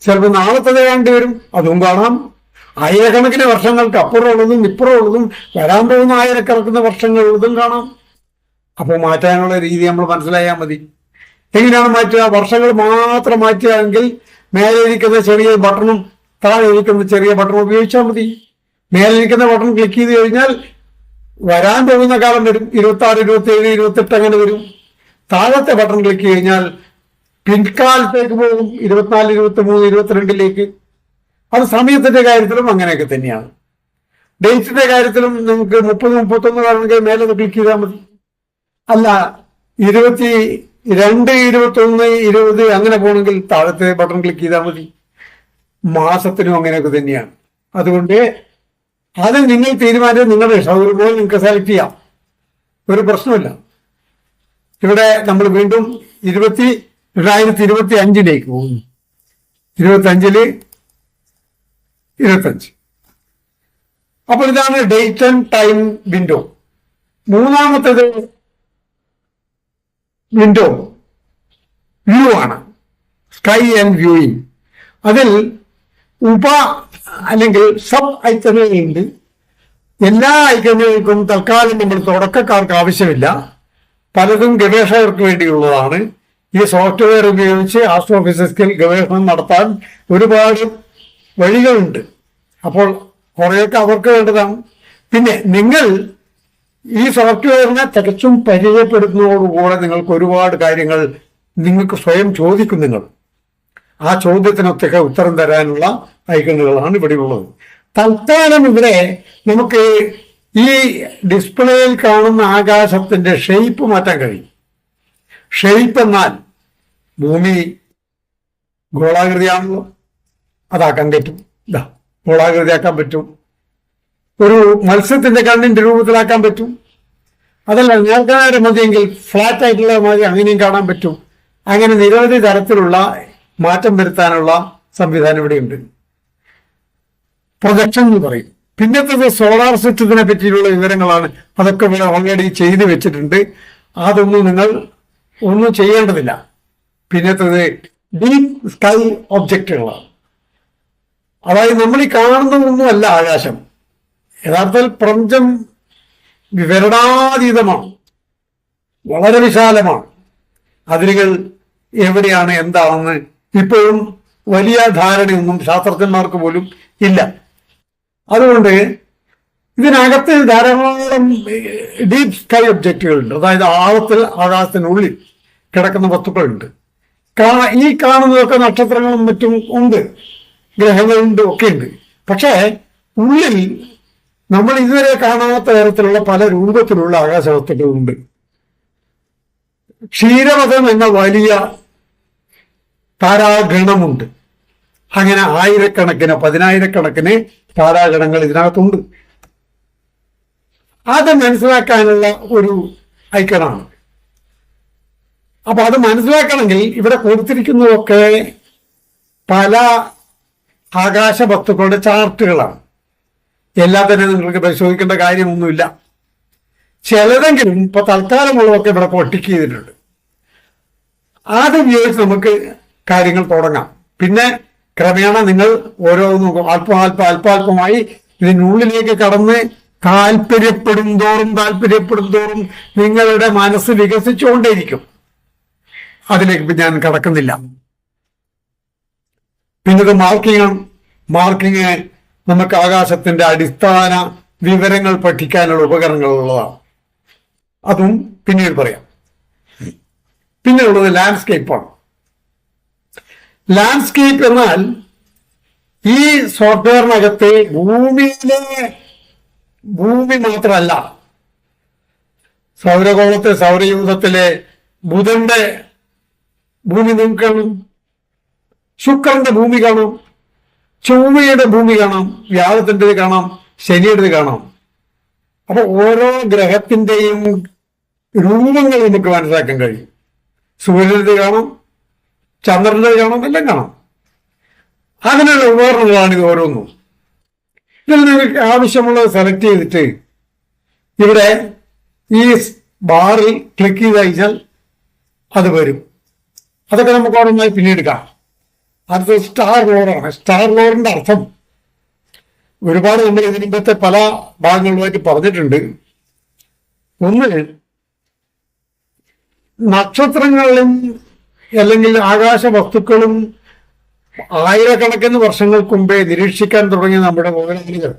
S2: ചിലപ്പോൾ നാളത്തത് കാണേണ്ടി വരും, അതും കാണാം. ആയിരക്കണക്കിന് വർഷങ്ങൾക്ക് അപ്പുറമുള്ളതും ഇപ്പുറമുള്ളതും വരാൻ പോകുന്ന ആയിരക്കണക്കിന് വർഷങ്ങളുള്ളതും കാണാം. അപ്പോൾ മാറ്റാനുള്ള രീതി നമ്മൾ മനസ്സിലായാൽ മതി. എങ്ങനെയാണ് മാറ്റുക? വർഷങ്ങൾ മാത്രം മാറ്റുകയാണെങ്കിൽ മേലെ ഇരിക്കുന്ന ചെറിയ ബട്ടണും താഴെ ഇരിക്കുന്ന ചെറിയ ബട്ടണും ഉപയോഗിച്ചാൽ മതി. മേലെ ഇരിക്കുന്ന ബട്ടൺ ക്ലിക്ക് ചെയ്ത് കഴിഞ്ഞാൽ വരാൻ പോകുന്ന കാലം വരും, 26, 27, 28 അങ്ങനെ വരും. താഴത്തെ ബട്ടൺ ക്ലിക്ക് കഴിഞ്ഞാൽ പിൻകാലത്തേക്ക് പോകും, 24, 23, 22ലേക്ക്. അത് സമയത്തിന്റെ കാര്യത്തിലും അങ്ങനെയൊക്കെ തന്നെയാണ്. ഡേറ്റിന്റെ കാര്യത്തിലും നിങ്ങൾക്ക് 30, 31 വേണമെങ്കിൽ മേലെ ക്ലിക്ക് ചെയ്താൽ മതി. അല്ല 22, 21, 20 അങ്ങനെ പോകണമെങ്കിൽ താഴത്തെ ബട്ടൺ ക്ലിക്ക് ചെയ്താൽ മതി. മാസത്തിനും അങ്ങനെയൊക്കെ തന്നെയാണ്. അതുകൊണ്ട് അത് നിങ്ങൾ തീരുമാനിച്ച് നിങ്ങളുടെ സൗകര്യം പോലെ നിങ്ങൾക്ക് സെലക്ട് ചെയ്യാം, ഒരു പ്രശ്നമില്ല. ഇവിടെ നമ്മൾ വീണ്ടും 2025 പോകുന്നു. 25 അപ്പോൾ ഇതാണ് ഡേറ്റ് ആൻഡ് ടൈം വിൻഡോ. മൂന്നാമത്തേത് വിൻഡോ വ്യൂ ആണ്, സ്കൈ ആൻഡ് വ്യൂയിങ്. അതിൽ അല്ലെങ്കിൽ സബ് ഐക്കണുകളുണ്ട്. എല്ലാ ഐക്കണുകൾക്കും തൽക്കാലം നമ്മൾ തുടക്കക്കാർക്ക് ആവശ്യമില്ല, പലതും ഗവേഷകർക്ക് വേണ്ടിയുള്ളതാണ്. ഈ സോഫ്റ്റ്വെയർ ഉപയോഗിച്ച് ആസ്ട്രോഫിസിക്സിൽ ഗവേഷണം നടത്താൻ ഒരുപാട് വഴികളുണ്ട്. അപ്പോൾ കുറേയൊക്കെ അവർക്ക് വേണ്ടതാണ്. പിന്നെ നിങ്ങൾ ഈ സോഫ്റ്റ്വെയറിനെ തികച്ചും പരിചയപ്പെടുത്തുന്നതോടുകൂടെ നിങ്ങൾക്ക് ഒരുപാട് കാര്യങ്ങൾ നിങ്ങൾക്ക് സ്വയം ചോദിക്കും. നിങ്ങൾ ആ ചോദ്യത്തിനൊക്കെ ഉത്തരം തരാനുള്ള ഐക്കണുകളാണ് ഇവിടെ ഉള്ളത്. തൽക്കാലം ഇവിടെ നമുക്ക് ഈ ഡിസ്പ്ലേയിൽ കാണുന്ന ആകാശത്തിന്റെ ഷെയ്പ്പ് മാറ്റാൻ കഴിയും. ഷെയ്പ്പ് എന്നാൽ ഭൂമി ഗോളാകൃതിയാണല്ലോ, അതാക്കാൻ പറ്റും. ഇതാ ഗോളാകൃതിയാക്കാൻ പറ്റും. ഒരു മത്സ്യത്തിന്റെ കണ്ണിന്റെ രൂപത്തിലാക്കാൻ പറ്റും. അതല്ല നേർക്കാനേരം മതിയെങ്കിൽ ഫ്ലാറ്റ് ആയിട്ടുള്ള മതി, അങ്ങനെയും കാണാൻ പറ്റും. അങ്ങനെ നിരവധി തരത്തിലുള്ള മാറ്റം വരുത്താനുള്ള സംവിധാനം ഇവിടെയുണ്ട്. പ്രൊജക്ഷൻ എന്ന് പറയും. പിന്നത്തത് സോളാർ സിസ്റ്റത്തിനെ പറ്റിയുള്ള വിവരങ്ങളാണ്. അതൊക്കെ ഇവിടെ ഓൾറെഡി ചെയ്തു വെച്ചിട്ടുണ്ട്. അതൊന്നും നിങ്ങൾ ഒന്നും ചെയ്യേണ്ടതില്ല. പിന്നത്തത് ഡീപ് സ്കൈ ഒബ്ജക്റ്റുകളാണ്. അതായത് നമ്മൾ ഈ കാണുന്നതൊന്നുമല്ല ആകാശം. യഥാർത്ഥത്തിൽ പ്രപഞ്ചം വിവരണാതീതമാണ്, വളരെ വിശാലമാണ്. അതിരുകൾ എവിടെയാണ് എന്താണെന്ന് ഇപ്പോഴും വലിയ ധാരണയൊന്നും ശാസ്ത്രജ്ഞന്മാർക്ക് പോലും ഇല്ല. അതുകൊണ്ട് ഇതിനകത്ത് ധാരാളം ഡീപ് സ്കൈ ഒബ്ജക്റ്റുകളുണ്ട്. അതായത് ആകാശത്തിനുള്ളിൽ കിടക്കുന്ന വസ്തുക്കളുണ്ട്. ഈ കാണുന്നതൊക്കെ നക്ഷത്രങ്ങളും മറ്റും ഉണ്ട്, ഗ്രഹങ്ങളുണ്ട്, ഒക്കെ ഉണ്ട്. പക്ഷേ ഉള്ളിൽ നമ്മൾ ഇതുവരെ കാണാത്ത തരത്തിലുള്ള പല രൂപത്തിലുള്ള ആകാശവസ്തുക്കളുണ്ട്. ക്ഷീരപഥം എന്ന വലിയ താരാഗണമുണ്ട്. അങ്ങനെ ആയിരക്കണക്കിന് പതിനായിരക്കണക്കിന് താരാഗണങ്ങൾ ഇതിനകത്തുണ്ട്. അത് മനസ്സിലാക്കാനുള്ള ഒരു ഐക്കണാണ്. അപ്പൊ അത് മനസ്സിലാക്കണമെങ്കിൽ ഇവിടെ കൊടുത്തിരിക്കുന്നതൊക്കെ പല ആകാശ വസ്തുക്കളുടെ ചാർട്ടുകളാണ്. എല്ലാം തന്നെ നിങ്ങൾക്ക് പരിശോധിക്കേണ്ട കാര്യമൊന്നുമില്ല. ചിലതെങ്കിലും ഇപ്പൊ തൽക്കാലമുള്ളതൊക്കെ ഇവിടെ പൊട്ടിക്ക് ചെയ്തിട്ടുണ്ട്. അത് ഉപയോഗിച്ച് നമുക്ക് കാര്യങ്ങൾ തുടങ്ങാം. പിന്നെ ക്രമേണ നിങ്ങൾ ഓരോന്നും അല്പാൽപമായി ഇതിനുള്ളിലേക്ക് കടന്ന് താല്പര്യപ്പെടും തോറും നിങ്ങളുടെ മനസ്സ് വികസിച്ചുകൊണ്ടേയിരിക്കും. അതിലേക്ക് ഞാൻ കടക്കുന്നില്ല. പിന്നത് മാർക്കിങ് നമുക്ക് ആകാശത്തിന്റെ അടിസ്ഥാന വിവരങ്ങൾ പഠിക്കാനുള്ള ഉപകരണങ്ങളുള്ളതാണ്. അതും പിന്നീട് പറയാം. പിന്നെ ഉള്ളത് ലാൻഡ്സ്കേപ്പാണ്. ലാൻഡ്സ്കേപ്പ് എന്നാൽ ഈ സോഫ്റ്റ്വെയറിനകത്ത് ഭൂമി മാത്രമല്ല, സൗരയൂഥത്തിലെ ബുധന്റെ ഭൂമി നമുക്ക് കാണാം, ശുക്രന്റെ ഭൂമി കാണാം, ചൊവ്വയുടെ ഭൂമി കാണാം, വ്യാഴത്തിൻ്റെത് കാണാം, ശനിയുടേത് കാണാം. അപ്പൊ ഓരോ ഗ്രഹത്തിന്റെയും രൂപങ്ങൾ നമുക്ക് മനസ്സിലാക്കാൻ കഴിയും. സൂര്യനത് കാണാം, ചന്ദ്രന്റെ കാണാം, എല്ലാം കാണാം. അതിനുള്ള ഉപകരണങ്ങളാണ് ഇത് ഓരോന്നും. ഇതിൽ നിങ്ങൾക്ക് ആവശ്യമുള്ളത് സെലക്ട് ചെയ്തിട്ട് ഇവിടെ ഈ ബാറിൽ ക്ലിക്ക് ചെയ്ത് കഴിഞ്ഞാൽ അത് വരും. അതൊക്കെ നമുക്ക് ഓരോന്നായി പിന്നീട് കാണാം. അത് സ്റ്റാർ ലോറാണ്. സ്റ്റാർ ലോറിന്റെ അർത്ഥം ഒരുപാട് നമ്മൾ ഇതിന് മുമ്പത്തെ പല ഭാഗങ്ങളുമായിട്ട് പറഞ്ഞിട്ടുണ്ട്. ഒന്ന്, നക്ഷത്രങ്ങളും അല്ലെങ്കിൽ ആകാശ വസ്തുക്കളും ആയിരക്കണക്കിന് വർഷങ്ങൾക്ക് മുമ്പേ നിരീക്ഷിക്കാൻ തുടങ്ങിയ നമ്മുടെ പൗരാണികർ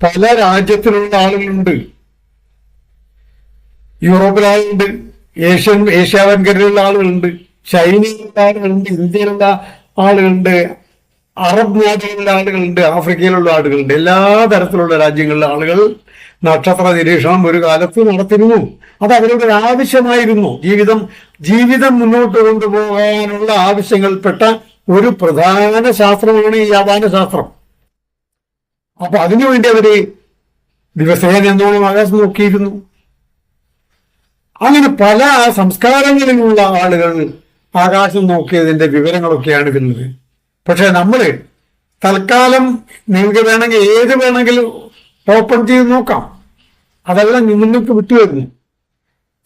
S2: പല രാജ്യത്തിലുള്ള ആളുകളുണ്ട്. യൂറോപ്പിലെ ആളുകളുണ്ട്, ഏഷ്യാവൻകരയിലുള്ള ആളുകളുണ്ട്, ചൈനയിലുള്ള ആളുകളുണ്ട്, ഇന്ത്യയിലുള്ള ആളുകളുണ്ട്, അറബ് നാടുകളിലെ ആളുകളുണ്ട്, ആഫ്രിക്കയിലുള്ള ആളുകളുണ്ട്. എല്ലാ തരത്തിലുള്ള രാജ്യങ്ങളിലെ ആളുകൾ നക്ഷത്ര നിരീക്ഷണം ഒരു കാലത്ത് നടത്തിയിരുന്നു. അത് അവരുടെ ഒരു ആവശ്യമായിരുന്നു. ജീവിതം മുന്നോട്ട് കൊണ്ടുപോകാനുള്ള ആവശ്യങ്ങൾപ്പെട്ട ഒരു പ്രധാന ശാസ്ത്രമാണ് ഈ യാവാന ശാസ്ത്രം. അപ്പൊ അതിനുവേണ്ടി അവര് ദിവസേന എന്നോണം ആകാശം നോക്കിയിരുന്നു. അങ്ങനെ പല സംസ്കാരങ്ങളിലുള്ള ആളുകൾ ആകാശം നോക്കിയതിന്റെ വിവരങ്ങളൊക്കെയാണ് ഇതിലുള്ളത്. പക്ഷെ നമ്മള് തൽക്കാലം നിങ്ങൾക്ക് വേണമെങ്കിൽ ഏത് വേണമെങ്കിലും ഓപ്പൺ ചെയ്ത് നോക്കാം, അതെല്ലാം നിങ്ങൾക്ക് വിട്ടുവരുന്നു.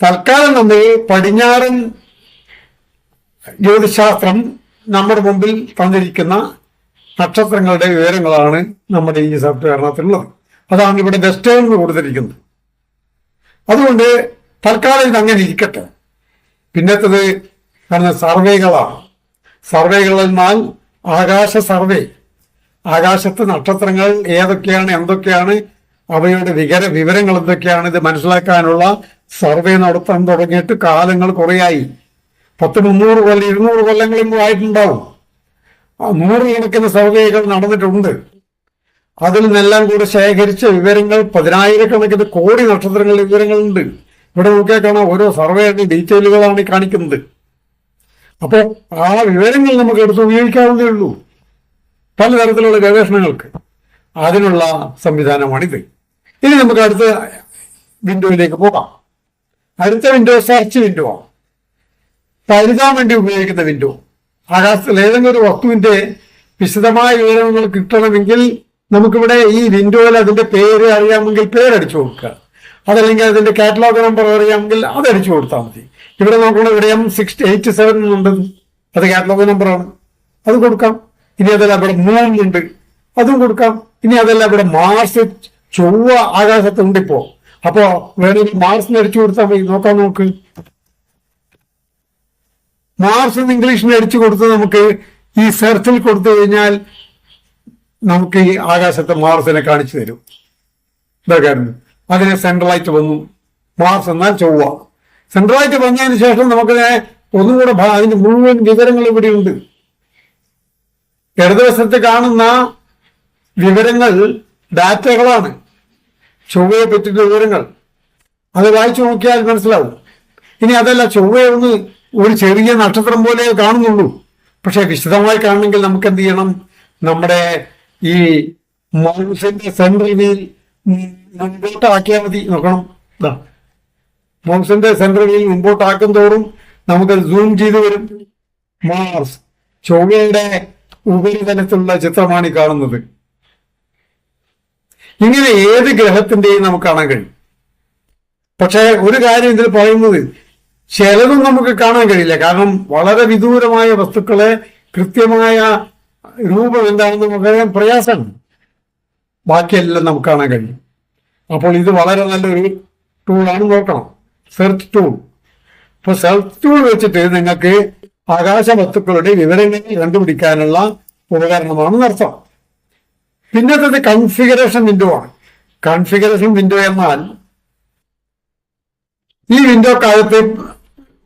S2: തൽക്കാലം നമ്മൾ പടിഞ്ഞാറൻ ജ്യോതിശാസ്ത്രം നമ്മുടെ മുമ്പിൽ തന്നിരിക്കുന്ന നക്ഷത്രങ്ങളുടെ വിവരങ്ങളാണ് നമ്മുടെ ഈ സോഫ്റ്റ്വെയറിനകത്തുള്ളത്. അതാണ് ഇവിടെ വെസ്റ്റേൺ കൊടുത്തിരിക്കുന്നത്. അതുകൊണ്ട് തൽക്കാലം ഇതങ്ങനെ ഇരിക്കട്ടെ. പിന്നത്തത് സർവേകളാണ്. സർവേകൾ എന്നാൽ ആകാശ സർവേ. ആകാശത്ത് നക്ഷത്രങ്ങൾ ഏതൊക്കെയാണ്, എന്തൊക്കെയാണ്, അവയുടെ വിവരങ്ങൾ എന്തൊക്കെയാണ്, ഇത് മനസ്സിലാക്കാനുള്ള സർവേ നടത്താൻ തുടങ്ങിയിട്ട് കാലങ്ങൾ കുറേയായി. 300 കൊല്ലം 200 കൊല്ലങ്ങളെങ്കിലും ആയിട്ടുണ്ടാവും. 100 കണക്കിന് സർവേകൾ നടന്നിട്ടുണ്ട്. അതിൽ നിന്നെല്ലാം കൂടെ ശേഖരിച്ച വിവരങ്ങൾ 10,000 കോടി നക്ഷത്രങ്ങളുടെ വിവരങ്ങളുണ്ട്. ഇവിടെ നോക്കിയാൽ കാണാം, ഓരോ സർവേയുടെ ഡീറ്റെയിലുകളാണ് കാണിക്കുന്നത്. അപ്പോൾ ആ വിവരങ്ങൾ നമുക്ക് എടുത്ത് ഉപയോഗിക്കാവുന്നതേ ഉള്ളൂ പലതരത്തിലുള്ള ഗവേഷണങ്ങൾക്ക്. അതിനുള്ള സംവിധാനമാണിത്. ഇനി നമുക്ക് അടുത്ത വിൻഡോയിലേക്ക് പോകാം. അടുത്ത വിൻഡോ സെർച്ച് വിൻഡോ ആണ്. എഴുതാൻ വേണ്ടി ഉപയോഗിക്കുന്ന വിൻഡോ. ആകാശത്തിൽ ഏതെങ്കിലും ഒരു വസ്തുവിന്റെ വിശദമായ വിവരങ്ങൾ കിട്ടണമെങ്കിൽ നമുക്കിവിടെ ഈ വിൻഡോയിൽ അതിന്റെ പേര് അറിയാമെങ്കിൽ പേരടിച്ചു കൊടുക്കുക. അതല്ലെങ്കിൽ അതിന്റെ കാറ്റലോഗ് നമ്പർ അറിയാമെങ്കിൽ അതടിച്ചു കൊടുത്താൽ മതി. ഇവിടെ നോക്കണം, ഇവിടെ M687 ഉണ്ട്, അത് കാറ്റലോഗ് നമ്പറാണ്, അത് കൊടുക്കാം. ഇനി അതല്ല ഇവിടെ മൂന്നുണ്ട്, അതും കൊടുക്കാം. ഇനി അതല്ല ഇവിടെ മാർസ്, ചൊവ്വ ആകാശത്തുണ്ട് ഇപ്പോ. അപ്പോ വേണമെങ്കിൽ മാർസിന് അടിച്ചു കൊടുത്താൽ മതി. നോക്ക്, മാർസ് എന്ന് ഇംഗ്ലീഷിന് അടിച്ചു കൊടുത്ത് നമുക്ക് ഈ സെർച്ചിൽ കൊടുത്തു കഴിഞ്ഞാൽ നമുക്ക് ഈ ആകാശത്തെ മാർസിനെ കാണിച്ചു തരും. ഇതായിരുന്നു അതിന് സെൻട്രലായിട്ട് വന്നു. മാർസ് എന്നാൽ ചൊവ്വ. സെൻട്രലായിട്ട് വന്നതിന് ശേഷം നമുക്കിതിനെ ഒന്നുകൂടെ അതിന്റെ മുഴുവൻ വിവരങ്ങൾ ഇവിടെയുണ്ട്. ഇടതുവശത്ത് കാണുന്ന വിവരങ്ങൾ ഡാറ്റകളാണ്, ചൊവ്വയെ പറ്റിയുള്ള വിവരങ്ങൾ. അത് വായിച്ചു നോക്കിയാൽ മനസ്സിലാവും. ഇനി അതല്ല, ചൊവ്വയൊന്ന് ഒരു ചെറിയ നക്ഷത്രം പോലെ കാണുന്നുള്ളൂ. പക്ഷെ വിശദമായി കാണണമെങ്കിൽ നമുക്ക് എന്ത് ചെയ്യണം? നമ്മുടെ ഈ മൗസിന്റെ സെൻട്രൽ വീൽ മുമ്പോട്ടാക്കിയാൽ മതി. നോക്കണം, മൗസിന്റെ സെൻട്രൽ വീൽ മുമ്പോട്ടാക്കും തോറും നമുക്കത് സൂം ചെയ്ത് വരും. മാർസ്, ചൊവ്വയുടെ ഉപരിതലത്തിലുള്ള ചിത്രമാണ് ഈ കാണുന്നത്. ഇങ്ങനെ ഏത് ഗ്രഹത്തിന്റെയും നമുക്ക് കാണാൻ കഴിയും. പക്ഷെ ഒരു കാര്യം ഇതിൽ പറയുന്നത്, ചിലതും നമുക്ക് കാണാൻ കഴിയില്ല. കാരണം വളരെ വിദൂരമായ വസ്തുക്കളെ കൃത്യമായ രൂപം എന്താണെന്ന് നമുക്കറിയാൻ പ്രയാസമാണ്. ബാക്കിയെല്ലാം നമുക്ക് കാണാൻ കഴിയും. അപ്പോൾ ഇത് വളരെ നല്ലൊരു ടൂളാണ്. നോക്കണം, സെർച്ച് ടൂൾ. അപ്പൊ സെർച്ച് ടൂൾ വെച്ചിട്ട് നിങ്ങൾക്ക് ആകാശ വസ്തുക്കളുടെ വിവരങ്ങൾ കണ്ടുപിടിക്കാനുള്ള ഉപകരണമാണ് അർത്ഥം. പിന്നത്തെ കൺഫിഗറേഷൻ വിൻഡോ ആണ്. കൺഫിഗറേഷൻ വിൻഡോ എന്നാൽ ഈ വിൻഡോക്കകത്ത്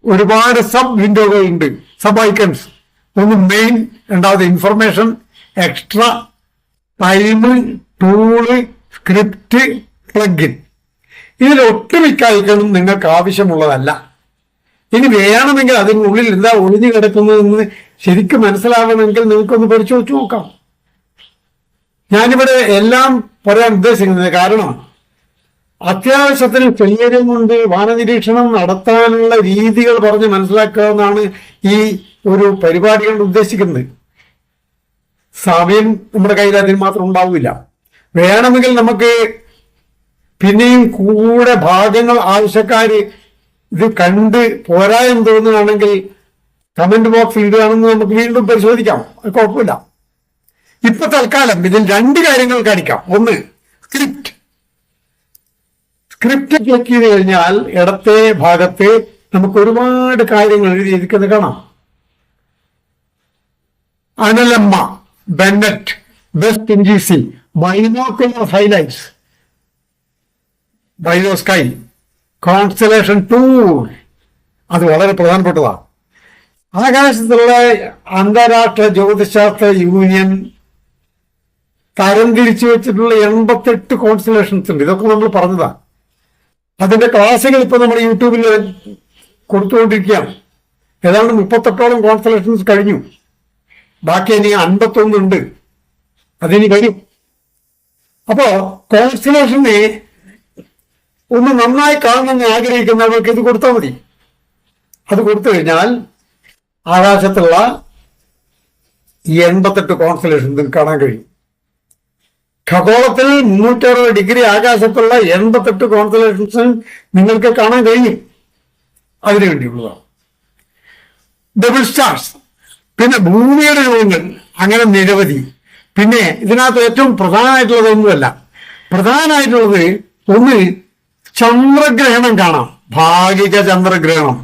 S2: ഒരുപാട് സബ് വിൻഡോകൾ ഉണ്ട്, സബ് ഐക്കൺസ്. ഒന്ന് മെയിൻ, രണ്ടാമത് information, extra, time, tool, script, plugin. ഇതിൽ ഒട്ടുമിക്ക ഐക്കണും നിങ്ങൾക്ക് ആവശ്യമുള്ളതല്ല. ഇനി വേണമെങ്കിൽ അതിനുള്ളിൽ എന്താ ഒളിഞ്ഞു കിടക്കുന്നതെന്ന് ശരിക്കും മനസ്സിലാവണമെങ്കിൽ നിങ്ങൾക്കൊന്ന് പരിശോധിച്ച് നോക്കാം. ഞാനിവിടെ എല്ലാം പറയാൻ ഉദ്ദേശിക്കുന്നത് കാരണം അത്യാവശ്യത്തിന് ശരീരം കൊണ്ട് വാനനിരീക്ഷണം നടത്താനുള്ള രീതികൾ പറഞ്ഞ് മനസ്സിലാക്കുക എന്നാണ് ഈ ഒരു പരിപാടി കൊണ്ട് ഉദ്ദേശിക്കുന്നത്. സമയം നമ്മുടെ കയ്യിൽ അതിന് മാത്രം ഉണ്ടാവില്ല. വേണമെങ്കിൽ നമുക്ക് പിന്നെയും കൂടെ ഭാഗങ്ങൾ ആവശ്യക്കാര് ഇത് കണ്ട് പോരായെന്ന് തോന്നുകയാണെങ്കിൽ കമന്റ് ബോക്സിൽ ഇടുകയാണെന്ന് നമുക്ക് വീണ്ടും പരിശോധിക്കാം. അത് കുഴപ്പമില്ല. ഇപ്പൊ തൽക്കാലം ഇതിൽ രണ്ട് കാര്യങ്ങൾ കാണിക്കാം. ഒന്ന്, സ്ക്രിപ്റ്റ്. സ്ക്രിപ്റ്റ് ക്ലിക്ക് ചെയ്ത് കഴിഞ്ഞാൽ ഇടത്തെ ഭാഗത്ത് നമുക്ക് ഒരുപാട് കാര്യങ്ങൾ എഴുതിയിരിക്കുന്നത് കാണാം. Analemma, Bennett, best NGC, binocular highlights, bino sky, constellation tool. അത് വളരെ പ്രധാനപ്പെട്ടതാണ്. ആകാശത്തുള്ള അന്താരാഷ്ട്ര ജ്യോതിശാസ്ത്ര യൂണിയൻ തരംതിരിച്ചു വെച്ചിട്ടുള്ള 88 കോൺസ്റ്റലേഷൻസ് ഉണ്ട്. ഇതൊക്കെ നമ്മൾ പറഞ്ഞതാണ്. അതിന്റെ ക്ലാസ്സുകൾ ഇപ്പൊ നമ്മൾ യൂട്യൂബിൽ കൊടുത്തുകൊണ്ടിരിക്കുകയാണ്. ഏതാണ്ട് 38ഓളം കോൺസ്റ്റലേഷൻസ് കഴിഞ്ഞു. ബാക്കി ഇനി 51 ഉണ്ട്, അതിനി വരും. അപ്പോ കോൺസ്റ്റലേഷനെ ഒന്ന് നന്നായി കാണണമെന്ന് ആഗ്രഹിക്കുന്നവർക്ക് ഇത് കൊടുത്താൽ മതി. അത് കൊടുത്തു കഴിഞ്ഞാൽ ആകാശത്തുള്ള 88 കോൺസ്റ്റലേഷൻ കാണാൻ കഴിയും. ഖഗോളത്തിൽ 360 ഡിഗ്രി ആകാശത്തുള്ള 88 കോൺസ്റ്റലേഷൻസ് നിങ്ങൾക്ക് കാണാൻ കഴിയും. അതിനു വേണ്ടിയുള്ളതാണ്. ഡബിൾ സ്റ്റാർസ്, പിന്നെ ഭൂമിയുടെ രൂപങ്ങൾ, അങ്ങനെ നിരവധി. പിന്നെ ഇതിനകത്ത് ഏറ്റവും പ്രധാനമായിട്ടുള്ളതൊന്നുമല്ല. പ്രധാനമായിട്ടുള്ളത് ഒന്ന്, ചന്ദ്രഗ്രഹണം കാണാം. ഭാഗിക ചന്ദ്രഗ്രഹണം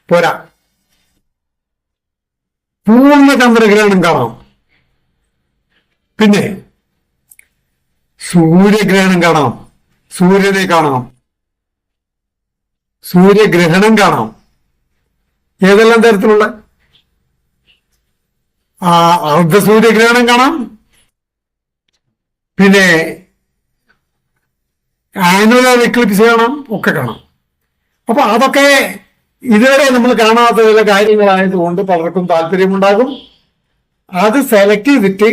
S2: പോരാ, പൂർണ്ണ ചന്ദ്രഗ്രഹണം കാണാം. പിന്നെ സൂര്യഗ്രഹണം കാണാം, സൂര്യനെ കാണാം, സൂര്യഗ്രഹണം കാണാം. ഏതെല്ലാം തരത്തിലുള്ള അർദ്ധ സൂര്യഗ്രഹണം കാണാം. പിന്നെ ആനുവൽ എക്ലിപ്സ് കാണാം, ഒക്കെ കാണാം. അപ്പൊ അതൊക്കെ ഇതുവരെ നമ്മൾ കാണാത്ത ചില കാര്യങ്ങളായതുകൊണ്ട് പലർക്കും താല്പര്യമുണ്ടാകും. അത് സെലക്ട് ചെയ്തിട്ട്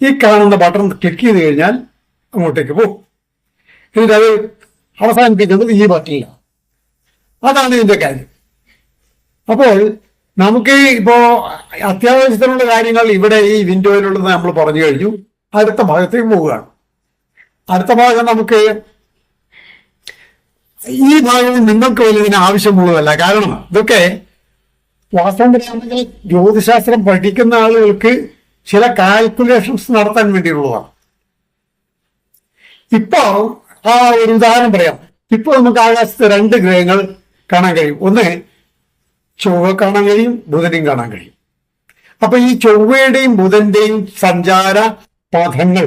S2: ഈ കാണുന്ന ബട്ടൺ ക്ലിക്ക് ചെയ്ത് കഴിഞ്ഞാൽ അങ്ങോട്ടേക്ക് പോകും. എന്നിട്ട് അത് അവസാനിപ്പിക്കുന്നത് ഈ ബട്ടണില്ല. അതാണ് ഇതിന്റെ കാര്യം. അപ്പോൾ നമുക്ക് ഇപ്പോ അത്യാവശ്യത്തിനുള്ള കാര്യങ്ങൾ ഇവിടെ ഈ വിൻഡോയിലുള്ളത് നമ്മൾ പറഞ്ഞു കഴിഞ്ഞു. അടുത്ത ഭാഗത്തേക്ക് പോവുകയാണ്. അടുത്ത ഭാഗം നമുക്ക് ഈ ഭാഗം നിങ്ങൾക്ക് വലിയതിന് ആവശ്യമുള്ളതല്ല. കാരണം ഇതൊക്കെ വാസ്തവം പറയുകയാണെങ്കിൽ ജ്യോതിശാസ്ത്രം പഠിക്കുന്ന ആളുകൾക്ക് ചില കാൽക്കുലേഷൻസ് നടത്താൻ വേണ്ടിയുള്ളതാണ്. ഇപ്പോ ഒരു ഉദാഹരണം പറയാം. ഇപ്പൊ നമുക്ക് ആകാശത്ത് 2 ഗ്രഹങ്ങൾ കാണാൻ കഴിയും. ഒന്ന് ചൊവ്വ കാണാൻ കഴിയും, ബുധനെയും കാണാൻ കഴിയും. അപ്പൊ ഈ ചൊവ്വയുടെയും ബുധന്റെയും സഞ്ചാര പഥങ്ങൾ,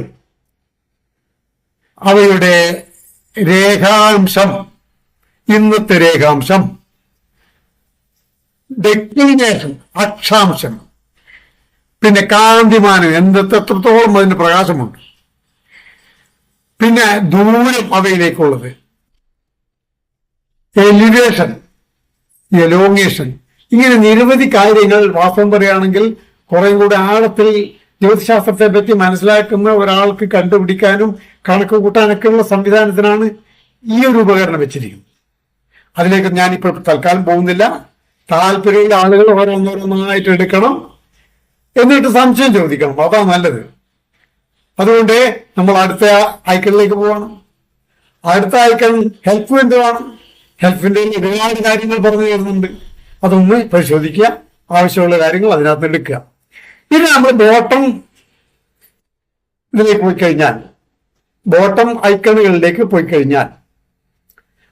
S2: അവയുടെ രേഖാംശം, ഇന്നത്തെ രേഖാംശം, ഡെക്ലിനേഷൻ അക്ഷാംശം, പിന്നെ കാന്തിമാനം എത്രത്തോളം അതിന് പ്രകാശമുണ്ട്, പിന്നെ ദൂരം അവയിലേക്കുള്ളത്, എലിവേഷൻ, എലോങ്ങേഷൻ, ഇങ്ങനെ നിരവധി കാര്യങ്ങൾ വാസ്തവം പറയുകയാണെങ്കിൽ കുറേ കൂടെ ആഴത്തിൽ ജ്യോതിശാസ്ത്രത്തെ പറ്റി മനസ്സിലാക്കുന്ന ഒരാൾക്ക് കണ്ടുപിടിക്കാനും കണക്ക് കൂട്ടാനൊക്കെ ഉള്ള സംവിധാനത്തിനാണ് ഈ ഒരു ഉപകരണം വെച്ചിരിക്കുന്നത്. അതിലേക്ക് ഞാനിപ്പോൾ തൽക്കാലം പോകുന്നില്ല. താല്പര്യമുള്ള ആളുകൾ ഓരോന്നോരോന്നായിട്ട് എടുക്കണം, എന്നിട്ട് സംശയം ചോദിക്കണം. അതാ നല്ലത്. അതുകൊണ്ട് നമ്മൾ അടുത്ത ഐക്കണിലേക്ക് പോകണം. അടുത്ത ഐക്കൺ ഹെൽപ്പ് എന്തുവാണ്? ഹെൽപ്പിന്റെ ഒരുപാട് കാര്യങ്ങൾ പറഞ്ഞു തരുന്നുണ്ട്. അതൊന്ന് പരിശോധിക്കുക, ആവശ്യമുള്ള കാര്യങ്ങൾ അതിനകത്ത് എടുക്കുക. ഇനി നമ്മൾ ബോട്ടം ഇതിലേക്ക് പോയി കഴിഞ്ഞാൽ, ബോട്ടം ഐക്കണുകളിലേക്ക് പോയി കഴിഞ്ഞാൽ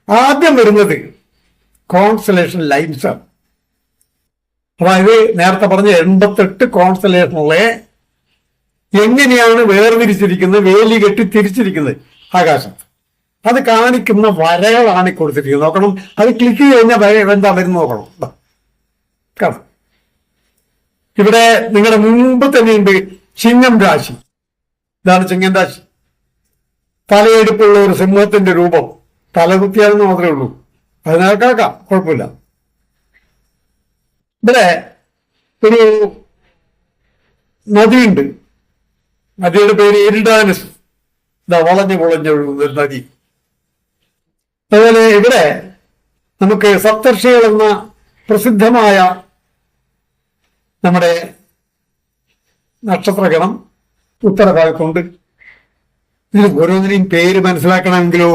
S2: ആദ്യം വരുന്നത് കോൺസ്റ്റലേഷൻ ലൈൻസ് ആണ്. അതായത് നേരത്തെ പറഞ്ഞ 88 കോൺസ്റ്റലേഷനുകളെ എങ്ങനെയാണ് വേർതിരിച്ചിരിക്കുന്നത്, വേലി കെട്ടി തിരിച്ചിരിക്കുന്നത് ആകാശത്ത്, അത് കാണിക്കുന്ന വരകളാണ് കൊടുത്തിരിക്കുന്നത്. നോക്കണം, അത് ക്ലിക്ക് കഴിഞ്ഞാൽ വര എന്താ വരുന്ന നോക്കണം. കാണാം, ഇവിടെ നിങ്ങളുടെ മുമ്പ് തന്നെയുണ്ട് ചിങ്ങം രാശി. ഇതാണ് ചിങ്ങം രാശി. തലയെടുപ്പുള്ള ഒരു സിംഹത്തിന്റെ രൂപം, തലകുത്തിയാണെന്ന് മാത്രമേ ഉള്ളൂ. അതിനകത്താക്കാം, കുഴപ്പമില്ല. ഇവിടെ ഒരു നദിയുണ്ട്. നദിയുടെ പേര് എരിഡാനസ്. ഇതാ വളഞ്ഞു പൊളഞ്ഞ ഒരു നദി. അതുപോലെ ഇവിടെ നമുക്ക് സപ്തർഷികൾ എന്ന പ്രസിദ്ധമായ നമ്മുടെ നക്ഷത്രഗണം ഉത്തരഭാഗത്തുണ്ട്. ഇതിന് ഓരോന്നിനെയും പേര് മനസ്സിലാക്കണമെങ്കിലോ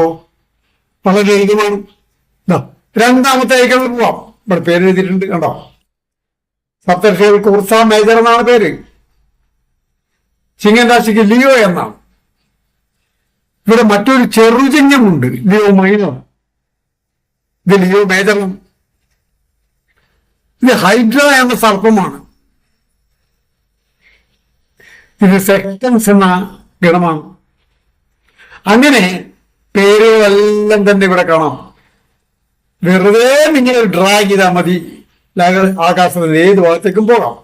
S2: വളരെ എളുപ്പമാണ്. രണ്ടാമത്തെ ഐക്കണിൽ പോവാം. ഇവിടെ പേര് എഴുതിയിട്ടുണ്ട്, കണ്ടോ? സപ്തർഷികൾക്ക് ഉർസ മേജർ എന്നാണ് പേര്. ചിങ്ങൻ രാശിക്ക് ലിയോ എന്നാണ്. ഇവിടെ മറ്റൊരു ചെറുചിങ്ങമുണ്ട്, ലിയോ മൈനർ. ഇത് ലിയോ മേജറും. ഇത് ഹൈഡ്ര എന്ന സർപ്പമാണ്. ഇത് സെക്കൻഡ്സ് എന്ന ഗണമാണ്. അങ്ങനെ പേരുകളെല്ലാം തന്നെ ഇവിടെ കാണാം. വെറുതെ നിങ്ങൾ ഡ്രാഗ് ചെയ്താൽ മതി, ആകാശത്തിന് ഏത് ഭാഗത്തേക്കും പോകാം.